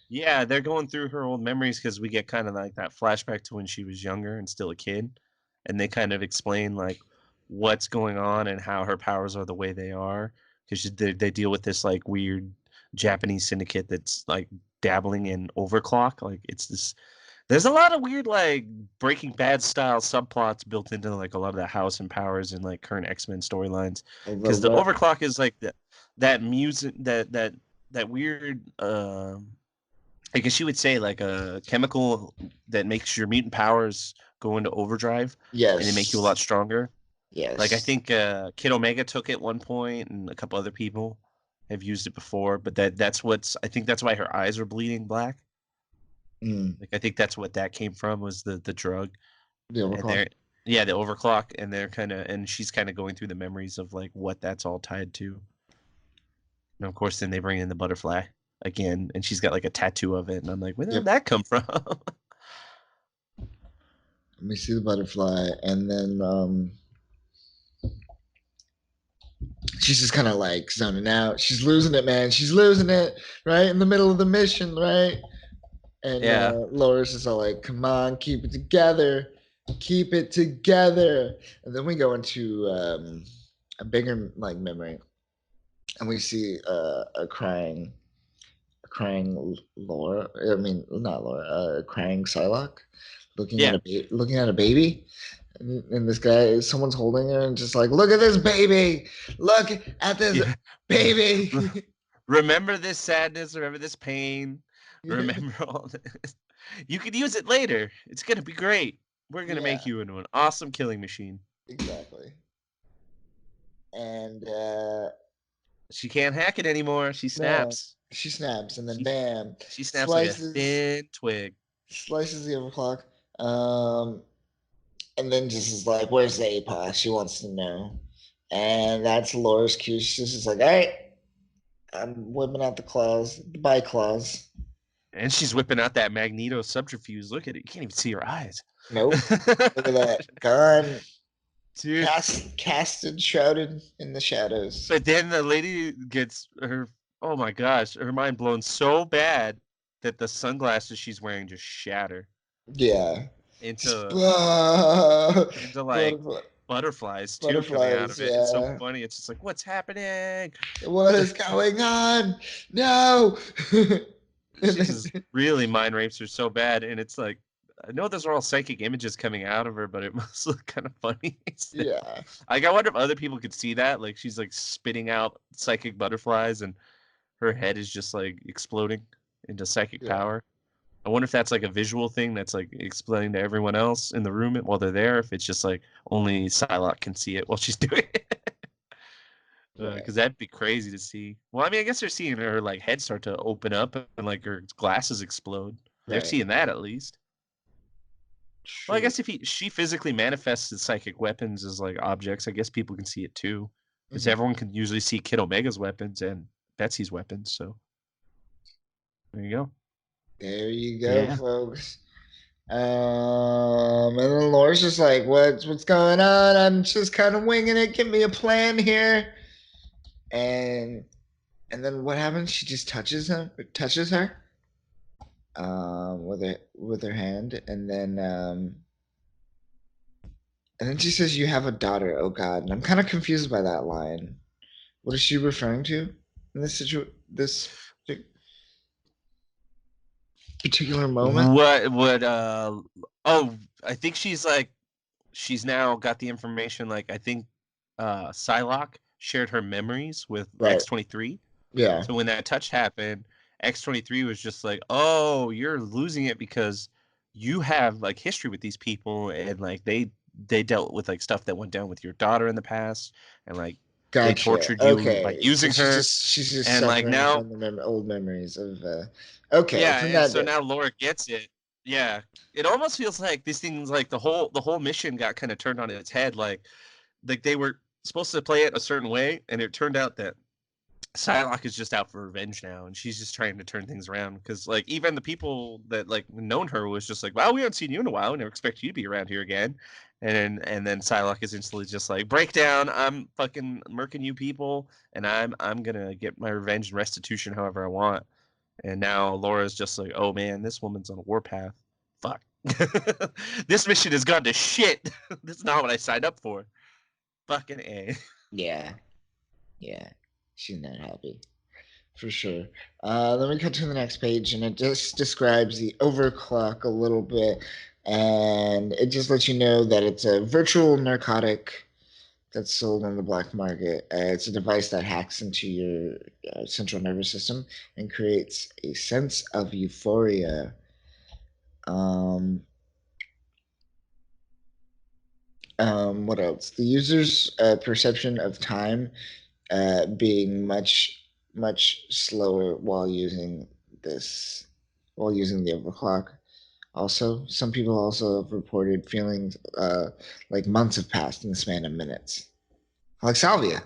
Yeah, they're going through her old memories because we get kind of like that flashback to when she was younger and still a kid, and they kind of explain like what's going on and how her powers are the way they are because they deal with this like weird Japanese syndicate that's like dabbling in overclock. Like it's this. There's a lot of weird like Breaking Bad style subplots built into like a lot of the House and Powers and like current X-Men storylines Although because the what? overclock is like that music that weird. I guess you would say like a chemical that makes your mutant powers go into overdrive and they make you a lot Yes. stronger. Like I Yes. think Kid Omega took it one point, and a couple other people have used it before. But that's what's I think that's why her eyes are bleeding black. Mm. Like I think that's what that came from was the drug, The and overclock. they're yeah the overclock, and they're kind of and she's kind of going through the memories of like what that's all tied to. And of course, then they bring in the butterfly again, and she's got like a tattoo of it, and I'm like, where did Yep. that come from? Let me see the butterfly, and then she's just kind of like zoning out. She's losing it, man. She's losing it right in the middle of the mission, right? And Yeah, Loris is all like, "Come on, keep it together, keep it together." And then we go into a bigger like memory, and we see a crying Laura. I mean, not Laura, a crying Psylocke, yeah, looking at a baby. And this guy, someone's holding her, and just like, look at this baby, look at this yeah. baby. Remember this sadness. Remember this pain. Yeah, Remember all this. You could use it later. It's gonna be great. We're gonna yeah, make you into an awesome killing machine. exactly. And She can't hack it anymore. She no, snaps. she snaps, and then She bam, she snaps like a slices thin twig. slices the overclock. Um, and then just is like, "Where's the APA?" She wants to know, and that's Laura's cue. She's just like, "All right, I'm whipping out the claws, the bite claws." And she's whipping out that magneto subterfuge. Look at it. You can't even see her eyes. Nope. Look at that. Gone, Dude. casted, shrouded in the shadows. But then the lady gets her oh my gosh, her mind blown so bad that the sunglasses she's wearing just shatter Yeah. Just into like butterfly, butterflies too coming out butterflies. of it. It's so Yeah. funny. It's just like, what's happening? What is going on? No. She just really mind rapes her so bad, and it's like I know those are all psychic images coming out of her, but it must look kind of funny. Yeah. Like I wonder if other people could see that. Like she's like spitting out psychic butterflies, and her head is just like exploding into psychic Yeah. power. I wonder if that's like a visual thing that's like explaining to everyone else in the room while they're there. If it's just like only Psylocke can see it while she's doing it. Right. Because that'd be crazy to see. Well, I mean, I guess they're seeing her like head start to open up and like her glasses explode. They're Right. seeing that at least. Well, I True. guess if she physically manifests the psychic weapons as like objects, I guess people can see it too. Because Mhm. everyone can usually see Kid Omega's weapons and Betsy's weapons. So there you go. There you go, Yeah. folks. And then Laura's just like, what's going on? I'm just kind of winging it. Give me a plan here." And then what happens? She just touches her, with her hand, and then she says, "You have a daughter." Oh God, and I'm kind of confused by that line. What is she referring to in this particular moment? What would oh, I think she's like she's now got the information like I think Psylocke shared her memories with Right. X-23. Yeah. So when that touch happened, X-23 was just like, "Oh, you're losing it because you have like history with these people and like they dealt with like stuff that went down with your daughter in the past and like they Gotcha. tortured you by Okay. So using her she's just and like suffering now from the old memories of. Okay, yeah, from and that so day. now Laura gets it. Yeah. It almost feels like these things like the whole mission got kind of turned on its head like they were supposed to play it a certain way and it turned out that Psylocke is just out for revenge now, and she's just trying to turn things around. Because like even the people that like known her was just like, "Wow, we haven't seen you in a while. We never expect you to be around here again." And then Psylocke is instantly just like, "Breakdown! I'm fucking murking you people, and I'm gonna get my revenge and restitution however I want." And now Laura's just like, "Oh man, this woman's on a warpath. Fuck, this mission has gone to shit. This is not what I signed up for. Fucking a." Yeah. Yeah. She's not happy. For sure. Then we cut to the next page, and it just describes the overclock a little bit, and it just lets you know that it's a virtual narcotic that's sold on the black market. It's a device that hacks into your central nervous system and creates a sense of euphoria. Um, what else? The user's perception of time being much slower this while using the overclock. Also, some people also have reported feeling like months have passed in the span of minutes. Like salvia.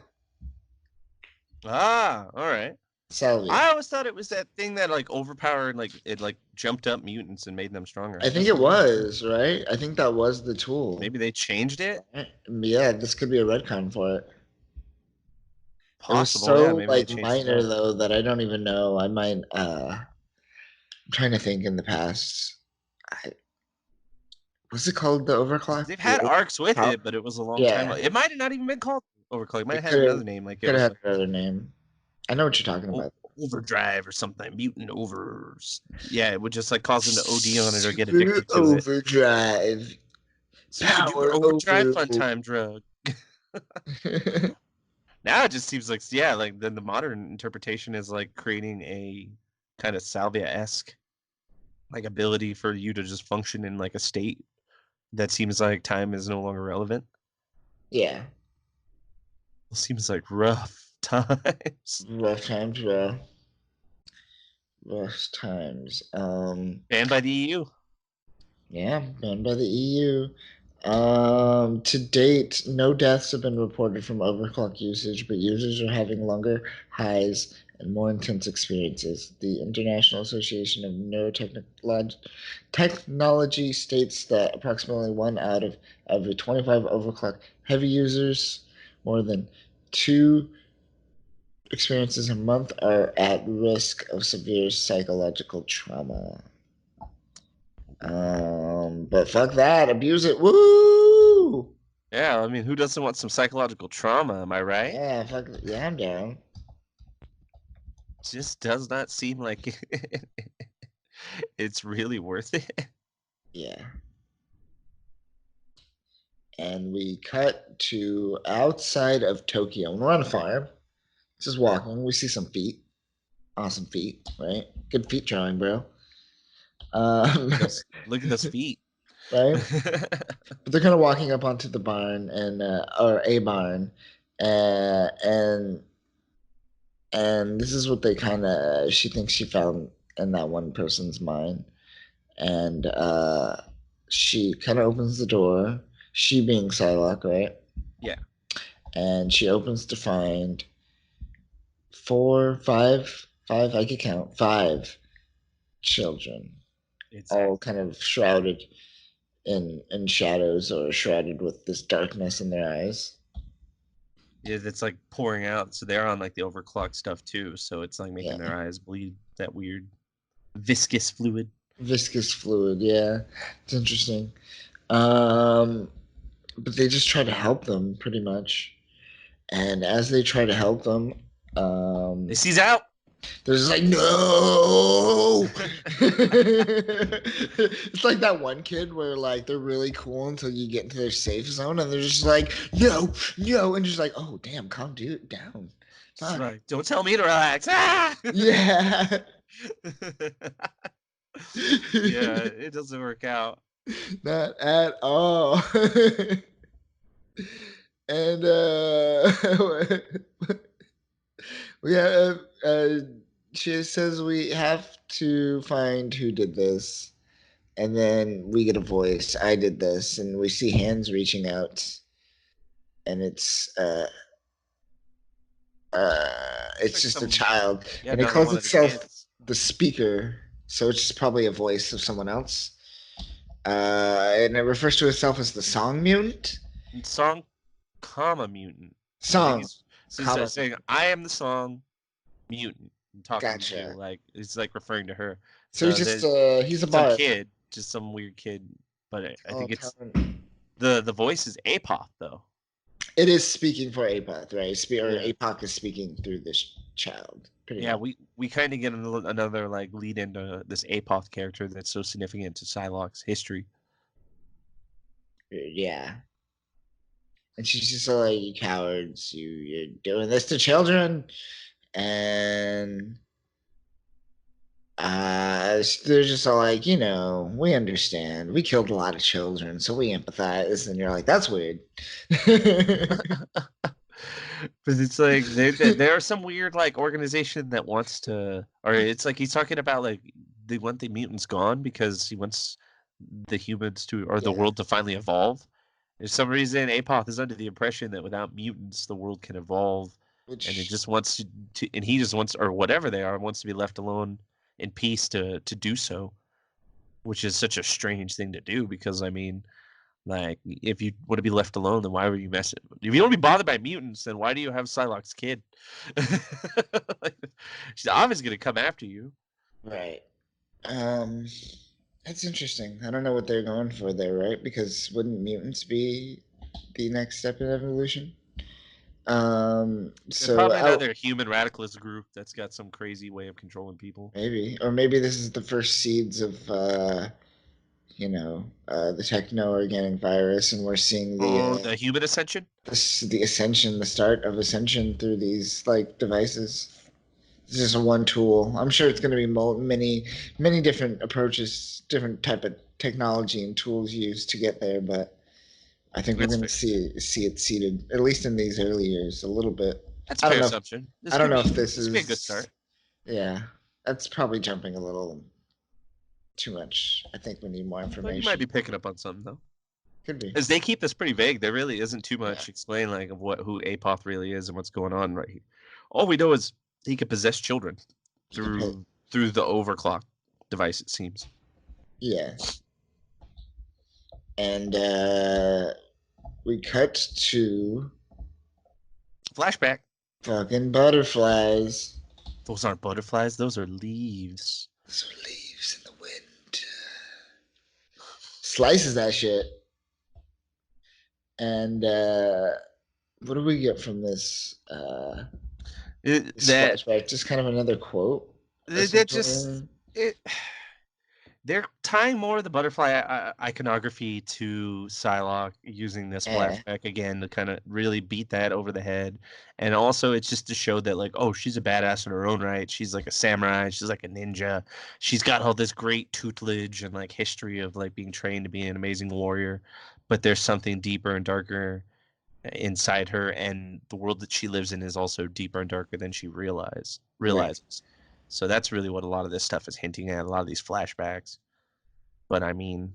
Ah, all right. Salvia. I always thought it was that thing that like overpowered, like it like jumped up mutants and made them stronger. I think it was, right? I think that was the tool. Maybe they changed it. Yeah, this could be a retcon for it. It was Possible, yeah. so Maybe they like changed it minor up. though that I don't even know. I might I'm trying to think in the past. I, what's it called? The overclock? They've had arcs with Power- it, but it was a long time. Yeah. It might have not even been called Overclock. It might It have had another name. Like it could was have like had another name. I know what you're talking about. Overdrive or something. Mutant overs. Yeah, it would just like cause them to OD on it or get Super addicted to it. overdrive. Super duper Power overdrive fun overload. time drug. Now it just seems like, yeah, like then the modern interpretation is like creating a kind of salvia-esque like ability for you to just function in like a state that seems like time is no longer relevant. Yeah. It seems like rough times. Rough times, bro. Rough times. Banned by the EU. Yeah, banned by the EU. To date, no deaths have been reported from overclock usage, but users are having longer highs and more intense experiences. The International Association of Technology states that approximately 1 out of every 25 overclock heavy users, more than 2 experiences a month, are at risk of severe psychological trauma. But fuck that, abuse it. Woo! Yeah, I mean, who doesn't want some psychological trauma? Am I right? Yeah, fuck. Yeah, I'm down. Just does not seem like it's really worth it. Yeah. And we cut to outside of Tokyo. And we're on a farm. Just walking. We see some feet. Awesome feet, right? Good feet drawing, bro. Look at those feet. Right? But they're kind of walking up onto the barn and or a barn, and this is what they kind of she thinks she found in that one person's mind, and she kind of opens the door. She being Psylocke, right? Yeah. And she opens to find four, five. I could count 5 children, all kind of shrouded in shadows or shrouded with this darkness in their eyes. Yeah, that's like pouring out. So they're on like the overclock stuff too. So it's like making their eyes bleed that weird viscous fluid. Viscous fluid, yeah. It's interesting. But they just try to help them pretty much. And as they try to help them, They seize out. they're just like, no. It's like that one kid where like they're really cool until you get into their safe zone and they're just like, no, no, and just like, oh damn, calm down. Like, don't tell me to relax. Ah! Yeah. Yeah, it doesn't work out. Not at all. And we have she says we have to find who did this, and then we get a voice. I did this, and we see hands reaching out, and it's Like just a child, yeah, and it another calls one of the itself kids. the speaker. So it's just probably a voice of someone else. And it refers to itself as the song mutant. Song, comma mutant. Song, He's saying, "I am the song mutant." And talking gotcha. to like it's like referring to her. So he's just he's a some bard. kid, just some weird kid. But I think it's talent. the voice is Apoth though. It is speaking for Apoth, right? Or Yeah. Apoth is speaking through this child. Yeah, much. we kind of get another like lead into this Apoth character that's so significant to Psylocke's history. Yeah. And she's just like, you cowards, you're doing this to children. And they're just all like, we understand. We killed a lot of children, so we empathize. And you're like, that's weird. Because it's like there are some weird like organization that wants to, or it's like he's talking about like they want the mutants gone because he wants the humans to, or the Yeah. world to finally evolve. For some reason, Apoth is under the impression that without mutants, the world can evolve, and it just wants to, and he just wants, or whatever they are, wants to be left alone in peace to do so, which is such a strange thing to do because I mean, like, if you want to be left alone, then why were you messing? If you don't be bothered by mutants, then why do you have Psylocke's kid? Like, she's obviously gonna come after you. Right. That's interesting. I don't know what they're going for there, right? Because wouldn't mutants be the next step in evolution? There's So probably another human radicalist group that's got some crazy way of controlling people. maybe, or maybe this is the first seeds of the techno-organic virus, and we're seeing The human ascension. the ascension, the start of ascension through these like devices. It's just one tool. I'm sure it's going to be many different approaches, different type of technology and tools used to get there. But I think we're That's going to fair. see it seeded, at least in these early years, a little bit. That's a fair assumption. I don't know if this This could be a good is. start. Yeah, that's probably jumping a little too much. I think we need more But information. you might be picking up on something though. Could be. Because they keep this pretty vague. There really isn't too much explained like of who Apoth really is and what's going on right here. All we know is he could possess children through the overclock device, it seems. Yeah. And we cut to flashback. Fucking butterflies. Those aren't butterflies, those are leaves. Those are leaves in the wind. Slices that shit. And what do we get from this? Flashback? Just kind of another quote. They're tying more of the butterfly iconography to Psylocke using this flashback again to kind of really beat that over the head. And also it's just to show that like, oh, she's a badass in her own right. She's like a samurai. She's like a ninja. She's got all this great tutelage and like history of like being trained to be an amazing warrior. But there's something deeper and darker inside her. And the world that she lives in is also deeper and darker than she realizes. Right. So that's really what a lot of this stuff is hinting at, a lot of these flashbacks. But I mean,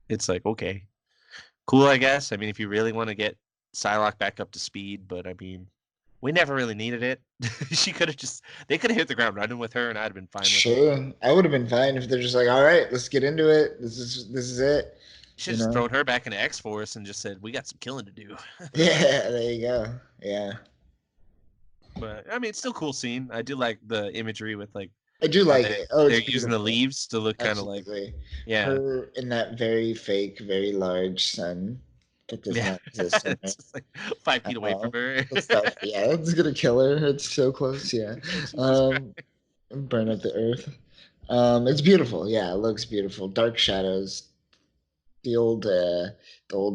it's like, okay, cool, I guess. I mean, if you really want to get Psylocke back up to speed, but I mean, we never really needed it. They could have hit the ground running with her and I'd have been fine with it. Sure. I would have been fine if they're just like, all right, let's get into it. This is it. Should have just thrown her back into X-Force and just said, we got some killing to do. Yeah, there you go. Yeah. But I mean, it's still a cool scene. I do like the imagery with like. I do like it. Oh, they're using the leaves to look kind of like. Yeah. Her in that very fake, very large sun that does not exist. It's just like 5 feet away from her. Yeah, it's gonna kill her. It's so close. Yeah. Burn up the earth. It's beautiful. Yeah, it looks beautiful. Dark shadows. The old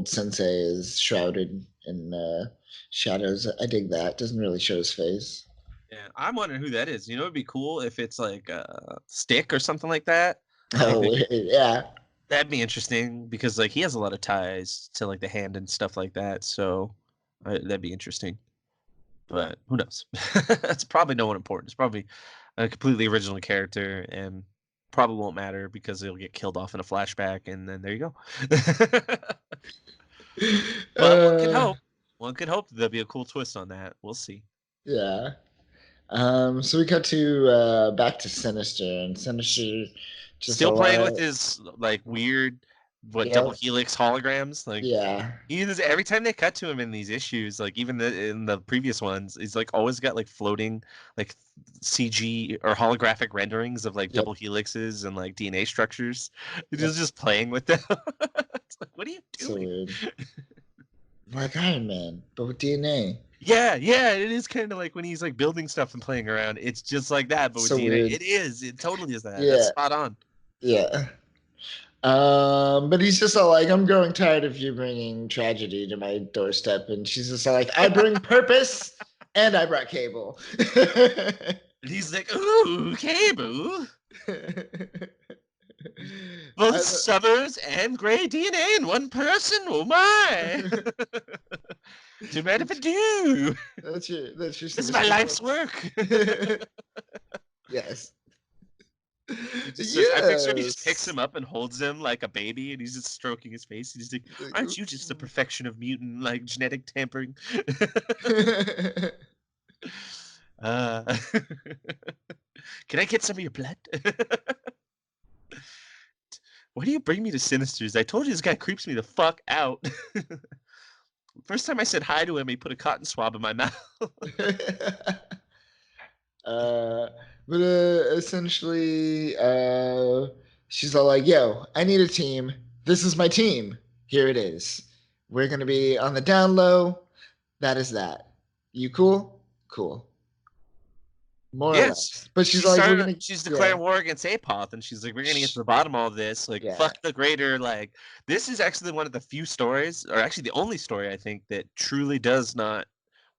sensei is shrouded in shadows. I dig that. Doesn't really show his face. Yeah, I'm wondering who that is. You know, it'd be cool if it's like a stick or something like that. Oh, yeah. That'd be interesting because like he has a lot of ties to like the hand and stuff like that. So that'd be interesting. But who knows? It's probably no one important. It's probably a completely original character and probably won't matter because it'll get killed off in a flashback and then there you go. But one could hope. One could hope there'll be a cool twist on that. We'll see. Yeah. So we cut to back to Sinister, and Sinister just still playing with his like weird double helix holograms. Like every time they cut to him in these issues, like even in the previous ones, he's like always got like floating like CG or holographic renderings of like double helixes and like DNA structures. He's just playing with them. It's like, what are you doing? So like Iron Man, but with DNA. Yeah, it is kind of like when he's like building stuff and playing around. It's just like that, but with DNA. Weird. It totally is that. Yeah. That's spot on. Yeah. But he's just all like, I'm growing tired of you bringing tragedy to my doorstep. And she's just all like, I bring purpose and I brought Cable. And he's like, ooh, Cable. Both Summers and Gray DNA in one person. Oh my! Too bad if I do. That's your. This is my life's work. Yes. I picture he just picks him up and holds him like a baby, and he's just stroking his face. He's like, "Aren't you just the perfection of mutant like genetic tampering?" Can I get some of your blood? Why do you bring me to Sinisters? I told you this guy creeps me the fuck out. First time I said hi to him, he put a cotton swab in my mouth. But essentially, she's all like, yo, I need a team. This is my team. Here it is. We're going to be on the down low. That is that. You cool? Cool. More or less. But she's like, she's declaring war against Apoth, and she's like, we're gonna get to the bottom of all this. Like, fuck the greater. Like, this is actually one of the few stories, or actually the only story I think that truly does not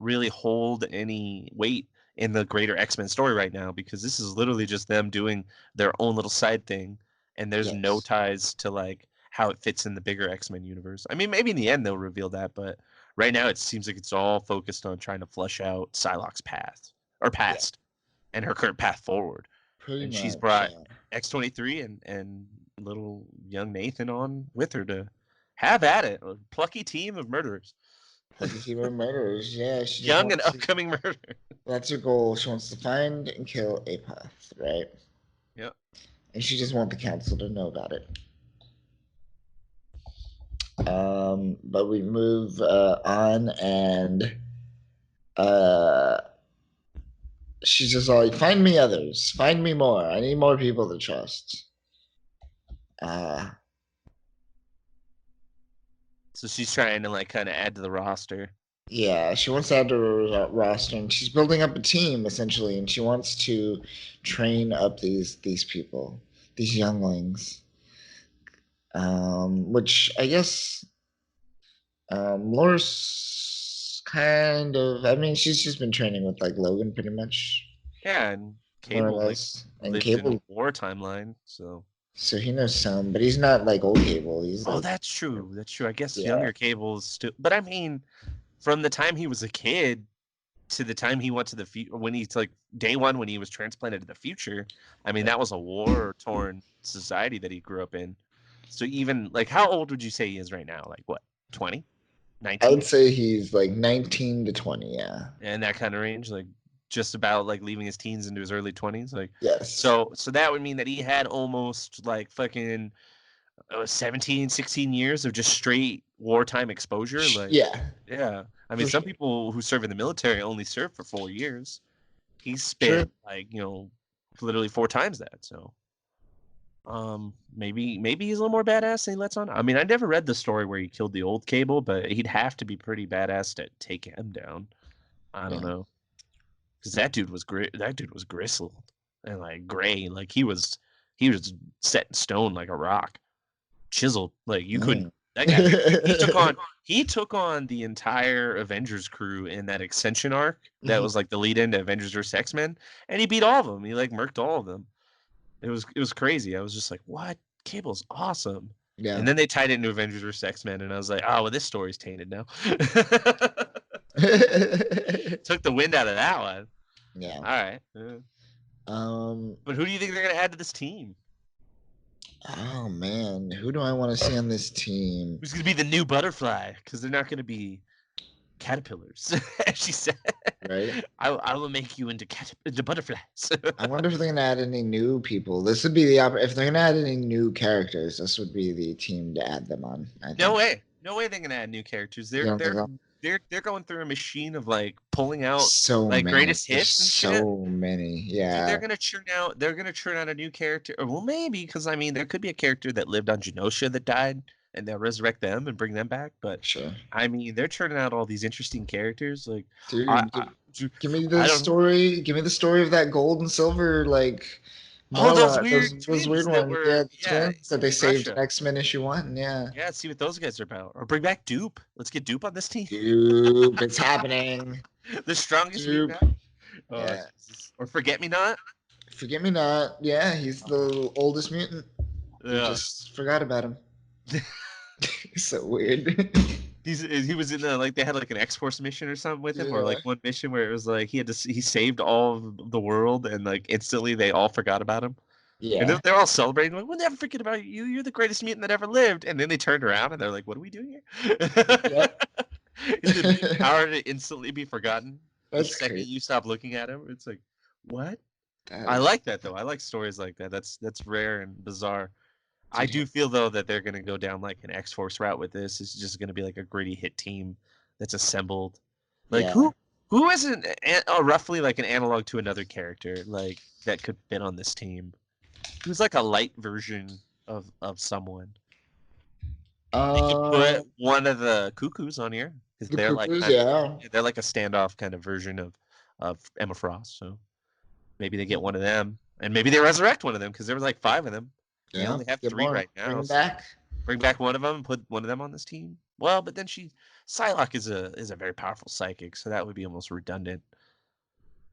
really hold any weight in the greater X-Men story right now, because this is literally just them doing their own little side thing, and there's no ties to like how it fits in the bigger X-Men universe. I mean, maybe in the end they'll reveal that, but right now it seems like it's all focused on trying to flush out Psylocke's past or past. And her current path forward. Pretty much, she's brought X-23 and little young Nathan on with her to have at it. A plucky team of murderers. Plucky team of murderers, yeah. She young and upcoming murder. That's her goal. She wants to find and kill Apoth, right? Yep. And she just wants the council to know about it. But we move on, and she's just like, find me others. Find me more. I need more people to trust. So she's trying to like kind of add to the roster. Yeah, she wants to add to her roster, and she's building up a team essentially, and she wants to train up these people, these younglings. Which I guess Laura's kind of. I mean, she's just been training with like Logan pretty much. Yeah, and Cable and Cable in war timeline, so he knows some, but he's not like old Cable. He's like, that's true. That's true. I guess younger Cable's still, but I mean, from the time he was a kid to the time he went to the future, when he's like day one when he was transplanted to the future, I mean that was a war-torn society that he grew up in. So even like, how old would you say he is right now? Like what, 20? 19? I would say he's like 19 to 20, yeah. And that kind of range, like just about like leaving his teens into his early 20s, like. Yes. So that would mean that he had almost like fucking 17, 16 years of just straight wartime exposure. Like, yeah. I mean, some people who serve in the military only serve for 4 years. He spent like, literally 4 times that. So, maybe he's a little more badass than he lets on. I mean, I never read the story where he killed the old Cable, but he'd have to be pretty badass to take him down. I don't know, because that dude was gristled and like gray, like he was set in stone like a rock, chiseled. Like you couldn't. That guy, he took on the entire Avengers crew in that Ascension arc. That was like the lead into Avengers vs. X-Men, and he beat all of them. He like murked all of them. It was crazy. I was just like, what? Cable's awesome. Yeah. And then they tied it into Avengers vs. X-Men, and I was like, oh, well, this story's tainted now. Took the wind out of that one. Yeah. All right. But who do you think they're gonna add to this team? Oh man, who do I want to see on this team? Who's gonna be the new Butterfly? Because they're not gonna be caterpillars, as she said. Right. I will make you into butterflies. I wonder if they're gonna add any new people. This would be if they're gonna add any new characters. This would be the team to add them on. No way they're gonna add new characters. They're going through a machine of like pulling out greatest hits and shit. So many, yeah. They're gonna churn out a new character. Or, well, maybe, because I mean there could be a character that lived on Genosha that died, and they'll resurrect them and bring them back. But I mean, they're churning out all these interesting characters. Like, dude, give me the story. Give me the story of that gold and silver Oh, those Morla, weird those weird twins that ones, were yeah, the twins that they in saved in Russia. X-Men #1, yeah. Yeah, let's see what those guys are about. Or bring back Dupe. Let's get Dupe on this team. Dude, it's happening. The strongest Dude, mutant. Oh, yeah. Jesus. Or Forget Me Not. Forget Me Not, yeah, he's the oldest mutant. We Yeah. just forgot about him. He's so weird. He was in the like they had like an X-Force mission or something with him, or Yeah. like one mission where it was like he saved all of the world and like instantly they all forgot about him. And Yeah. they're all celebrating, like, we'll never forget about you. You're the greatest mutant that ever lived. And then they turned around and they're like, what are we doing here? Yep. Is the mutant power to instantly be forgotten the That's second crazy. you stop looking at him? It's like, what? That I is, like that though. I like stories like that. That's rare and bizarre. I dude, do feel though that they're gonna go down like an X-Force route with this. It's just gonna be like a gritty hit team that's assembled. Like yeah. who isn't roughly like an analog to another character like that could fit on this team? Who's like a light version of someone? You could Uh, put one of the Cuckoos on here because the they're like Cuckoos, kind of, yeah. they're like a standoff kind of version of Emma Frost. So maybe they get one of them, and maybe they resurrect one of them because there was like 5 of them. They Yeah. only have Get 3 more. right now. Bring them So back. bring back one of them and put one of them on this team. Well, but then Psylocke is a very powerful psychic, so that would be almost redundant.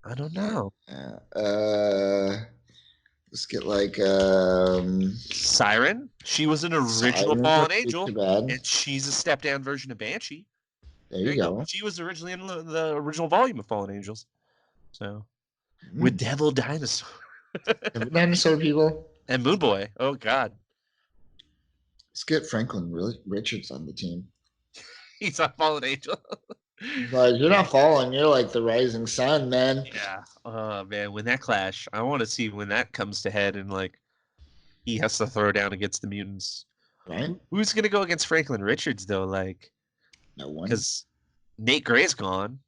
I don't know. Yeah. Let's get like Siren, she was an original Siren fallen wouldn't be angel, too bad. and she's a step down version of Banshee. There There you you go. go. She was originally in the original volume of Fallen Angels. So with Mm. Devil Dinosaur Dinosaur people. and Moon Boy. Oh God, Let's get Franklin Richards on the team. he's a Fallen Angel. Like, you're not falling. You're like the rising sun, man. Yeah. Oh man, when that clash, I want to see when that comes to head and like he has to throw down against the mutants. Right? Who's gonna go against Franklin Richards though? Like, No one. because Nate Gray's gone.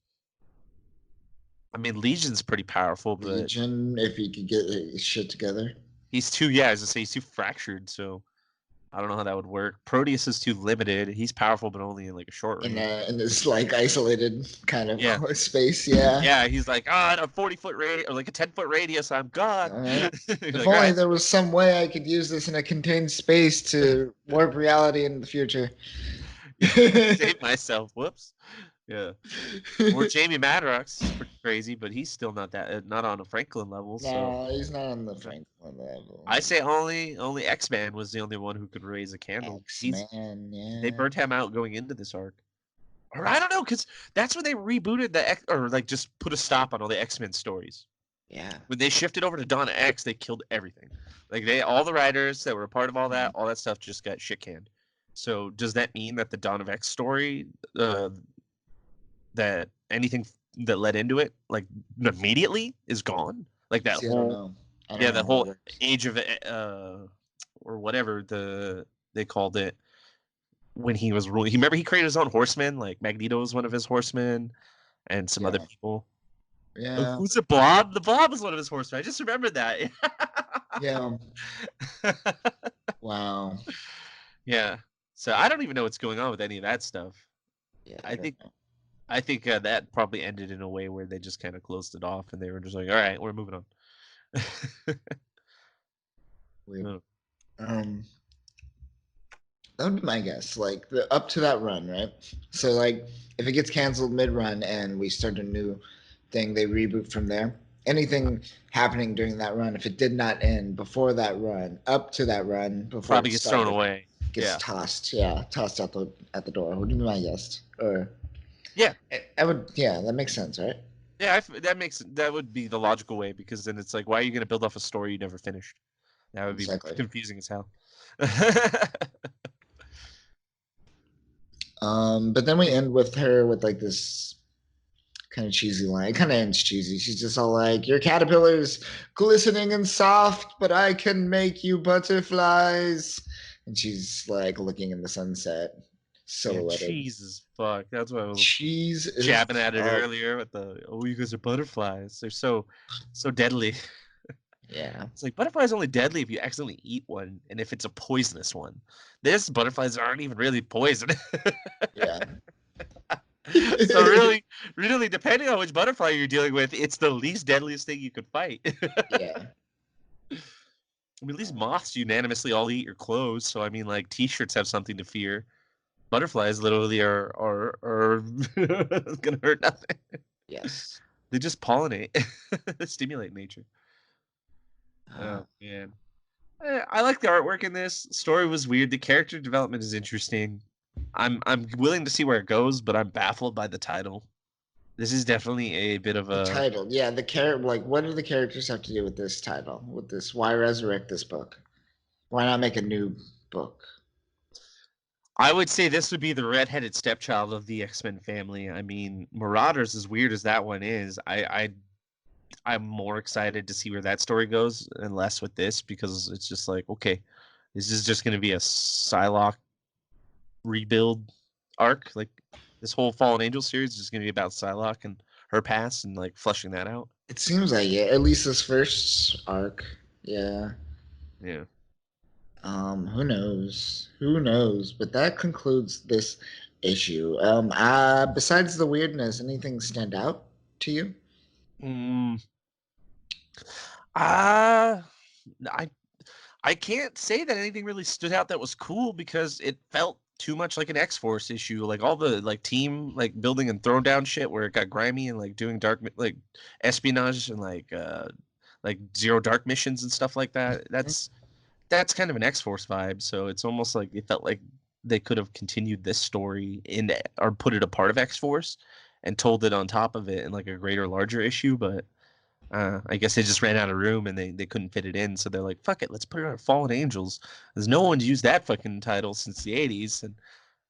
I mean, Legion's pretty powerful, but Legion, if he could get his shit together. he's too. Yeah, I was gonna say he's too fractured. So I don't know how that would work. Proteus is too limited. He's powerful, but only in like a short range. In this like isolated kind of Yeah. space, yeah. Yeah, he's like, in a 40-foot radius or like a 10-foot radius, I'm gone. If He's only like, "All right." there was some way I could use this in a contained space to warp reality in the future. Save myself. Whoops. Yeah. Or Jamie Madrox, pretty crazy, but he's still not on a Franklin level. So No, he's not on the Franklin level. I say only X-Man was the only one who could raise a candle. X-Man, yeah. They burnt him out going into this arc. Or I don't know, because that's when they rebooted or like just put a stop on all the X-Men stories. Yeah. When they shifted over to Dawn X, they killed everything. Like all the writers that were a part of all that stuff just got shit canned. So does that mean that the Dawn of X story, that anything that led into it, like immediately is gone? Like that See, whole, I don't know the how whole it works. age of or whatever they called it when he was ruling. Remember he created his own horsemen. Like Magneto was one of his horsemen, and some other people. Yeah. Who's the Blob? The Blob was one of his horsemen. I just remembered that. Yeah. Wow. Yeah. So I don't even know what's going on with any of that stuff. Yeah. I think that probably ended in a way where they just kind of closed it off, and they were just like, "All right, we're moving on." Weird. That would be my guess. Like up to that run, right? So like if it gets canceled mid-run and we start a new thing, they reboot from there. Anything happening during that run, if it did not end before that run, up to that run, before Probably it gets started, thrown away. gets tossed. Yeah, tossed out the door. Would be my guess. Or yeah, I would. Yeah, that makes sense, right? Yeah, that would be the logical way, because then it's like, why are you going to build off a story you never finished? That would be confusing as hell. But then we end with her with like this kind of cheesy line. It kind of ends cheesy. She's just all like, "Your caterpillar's glistening and soft, but I can make you butterflies." And she's like looking in the sunset, silhouetted. Yeah, cheese as fuck. That's what I was cheese jabbing at it earlier with the, "Oh, you guys are butterflies. They're so deadly." Yeah. It's like, butterflies only deadly if you accidentally eat one, and if it's a poisonous one. This butterflies aren't even really poison. Yeah. So really, depending on which butterfly you're dealing with, it's the least deadliest thing you could fight. Yeah. I mean, at least moths unanimously all eat your clothes, so I mean, like t-shirts have something to fear. Butterflies literally are gonna hurt nothing. Yes. They just pollinate, they stimulate nature. Uh, Oh man, I like the artwork in this. Story was weird. The character development is interesting. I'm willing to see where it goes, but I'm baffled by the title. This is definitely a bit of the a. title, yeah, like, what do the characters have to do with this title? With this, why resurrect this book? Why not make a new book? I would say this would be the redheaded stepchild of the X-Men family. I mean, Marauders, as weird as that one is, I'm more excited to see where that story goes and less with this because it's just like, okay, this is just going to be a Psylocke rebuild arc. Like this whole Fallen Angel series is just going to be about Psylocke and her past and like flushing that out. It seems like it. At least this first arc. Yeah. Yeah. Who knows? Who knows? But that concludes this issue. Besides the weirdness, anything stand out to you? Mm, uh, I I can't say that anything really stood out that was cool because it felt too much like an X-Force issue. Like all the like team like building and throw down shit where it got grimy and like doing like espionage and like zero dark missions and stuff like that. That's kind of an X-Force vibe. So it's almost like it felt like they could have continued this story in or put it a part of X-Force and told it on top of it in like a greater, larger issue. But I guess they just ran out of room and they couldn't fit it in. So they're like, fuck it, let's put it on Fallen Angels. Because no one's used that fucking title since the 80s. And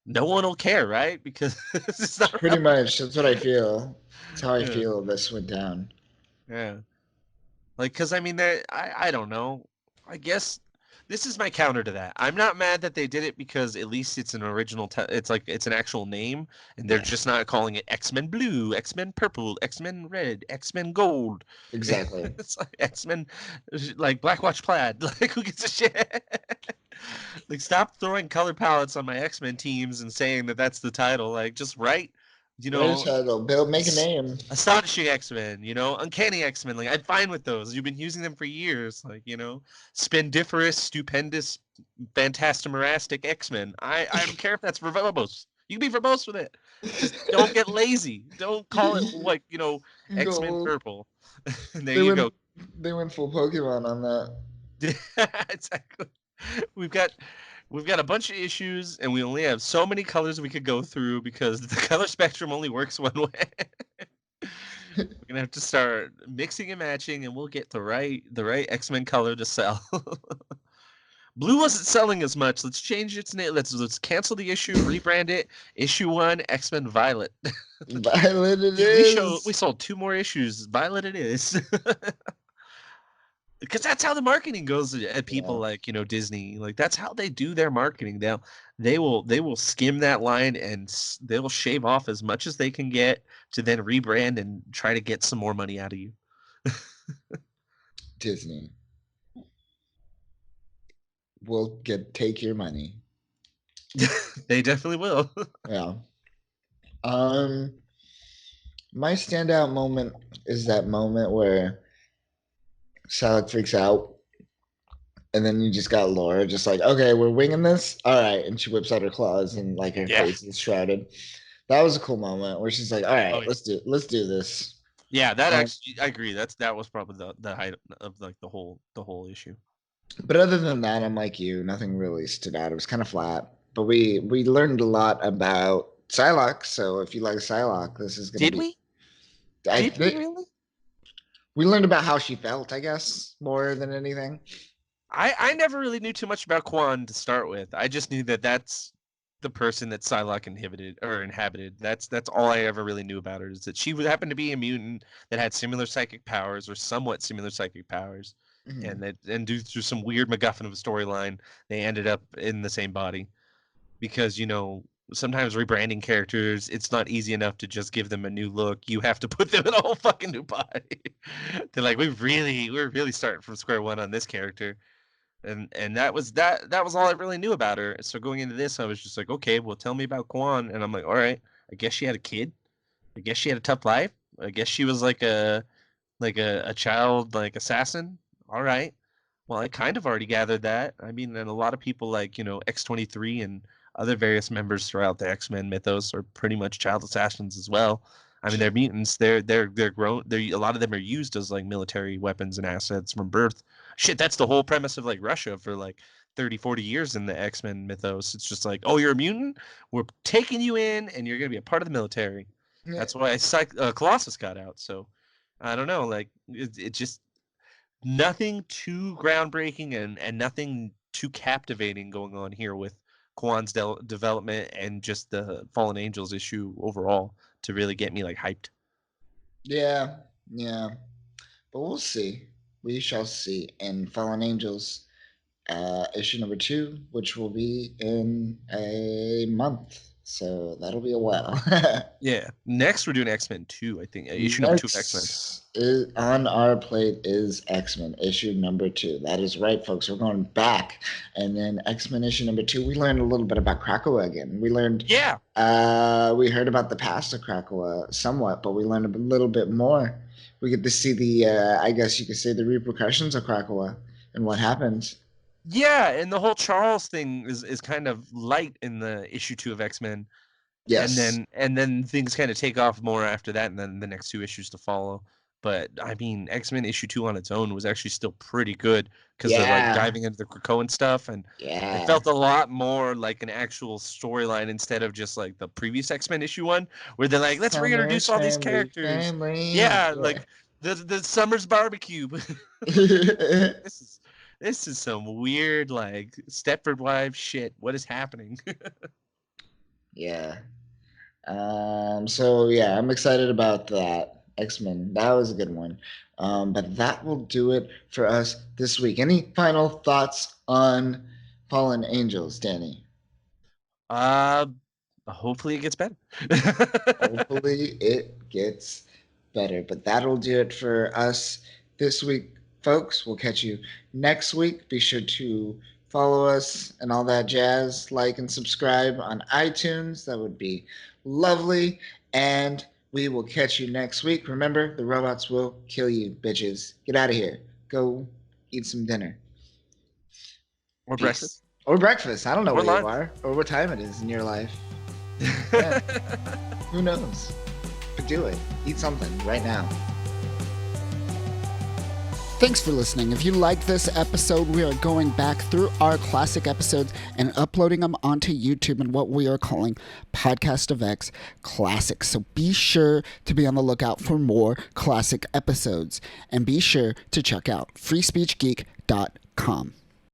no one will care, right? Because it's not Pretty relevant. much. That's what I feel. That's how I Yeah. feel this went down. Yeah. Like, because I mean, I don't know. I guess this is my counter to that. I'm not mad that they did it because at least it's an original. It's like it's an actual name, and they're Yeah, just not calling it X-Men Blue, X-Men Purple, X-Men Red, X-Men Gold. exactly. It's like X-Men, like Black Watch Plaid. Like, who gives a shit? Like, stop throwing color palettes on my X-Men teams and saying that that's the title. Like, just write, you Write a know, title. Build, make a s- name. astonishing X-Men, uncanny X-Men. Like I'm fine with those. You've been using them for years. Like, spendiferous, stupendous, fantastimarastic X-Men. I don't care if that's verbose. You can be verbose with it. Just don't get lazy. Don't call it like, X-Men Gold. purple. There They you went. go. They went full Pokemon on that. Exactly. We've got we've got a bunch of issues and we only have so many colors we could go through because the color spectrum only works one way. We're gonna have to start mixing and matching, and we'll get the right X-Men color to sell. Blue wasn't selling as much. Let's change its name. Let's cancel the issue, rebrand it. Issue 1, X-Men Violet. Violet it We is. sold 2 more issues. Violet it is. Because that's how the marketing goes at people Yeah. like Disney. Like that's how they do their marketing. They will skim that line and they'll shave off as much as they can get to then rebrand and try to get some more money out of you. Disney will take your money. They definitely will. Yeah. Um, my standout moment is that moment where Psylocke freaks out, and then you just got Laura just like, okay, we're winging this. All right, and she whips out her claws and like her Yeah. face is shrouded. That was a cool moment where she's like, all Oh right, yeah. let's do this. Yeah, that Um, actually I agree. That was probably the height of like the whole issue. but other than that, I'm like you. Nothing really stood out. It was kind of flat. But we learned a lot about Psylocke. So if you like Psylocke, this is gonna Did be. we? I Did we think really? we learned about how she felt. I guess more than anything. I never really knew too much about Quan to start with. I just knew that that's the person that Psylocke inhabited. That's all I ever really knew about her is that she would happen to be a mutant that had similar psychic powers or somewhat similar psychic powers, Mhm. and due through some weird MacGuffin of a storyline, they ended up in the same body because sometimes rebranding characters it's not easy enough to just give them a new look. You have to put them in a whole fucking new body. They're like we're really starting from square one on this character and that was all I really knew about her. So going into this, I was just like, okay, well, tell me about Kwan, and I'm like, all right, I guess she had a kid. I guess she had a tough life. I guess she was like a child like assassin. All right, Well, I kind of already gathered that. I mean, and a lot of people like, X-23 and other various members throughout the X-Men mythos are pretty much child assassins as well. I mean, they're mutants. They're grown. A lot of them are used as like military weapons and assets from birth. Shit, that's the whole premise of like Russia for like 30, 40 years in the X-Men mythos. It's just like, oh, you're a mutant. We're taking you in, and you're gonna be a part of the military. Yeah. That's why Colossus got out. So I don't know. Like it just nothing too groundbreaking and nothing too captivating going on here with Kwan's development and just the Fallen Angels issue overall to really get me like hyped. Yeah, yeah. But we'll see. We shall see. And Fallen Angels, issue number 2, which will be in a month. So that'll be a while. Yeah. Next, we're doing X-Men 2, I think. Issue number 2 of X-Men. Is on our plate is X-Men issue number 2. That is right, folks. We're going back, and then X-Men issue number 2. We learned a little bit about Krakoa again. We learned, we heard about the past of Krakoa somewhat, but we learned a little bit more. We get to see the, I guess you could say, the repercussions of Krakoa and what happened. Yeah, and the whole Charles thing is kind of light in the issue 2 of X-Men. Yes. And then things kind of take off more after that, and then the next 2 issues to follow. But I mean, X-Men issue 2 on its own was actually still pretty good because they're like diving into the Krakoan stuff, and it felt a lot more like an actual storyline instead of just like the previous X-Men issue 1, where they're like, let's reintroduce all these characters. Yeah, like the Summer's barbecue. This is some weird like Stepford Wives shit. What is happening? Yeah. So yeah, I'm excited about that. X-Men. That was a good one. But that will do it for us this week. Any final thoughts on Fallen Angels, Danny? Hopefully it gets better. Hopefully it gets better. But that'll do it for us this week, folks. We'll catch you next week. Be sure to follow us and all that jazz. Like and subscribe on iTunes. That would be lovely. And we will catch you next week. Remember, the robots will kill you, bitches. Get out of here. Go eat some dinner. Or breakfast. Or breakfast. I don't know Or where you are or what time it is in your life. Yeah. Who knows? But do it. Eat something right now. Thanks for listening. If you liked this episode, we are going back through our classic episodes and uploading them onto YouTube in what we are calling Podcast of X Classics. So be sure to be on the lookout for more classic episodes. And be sure to check out freespeechgeek.com.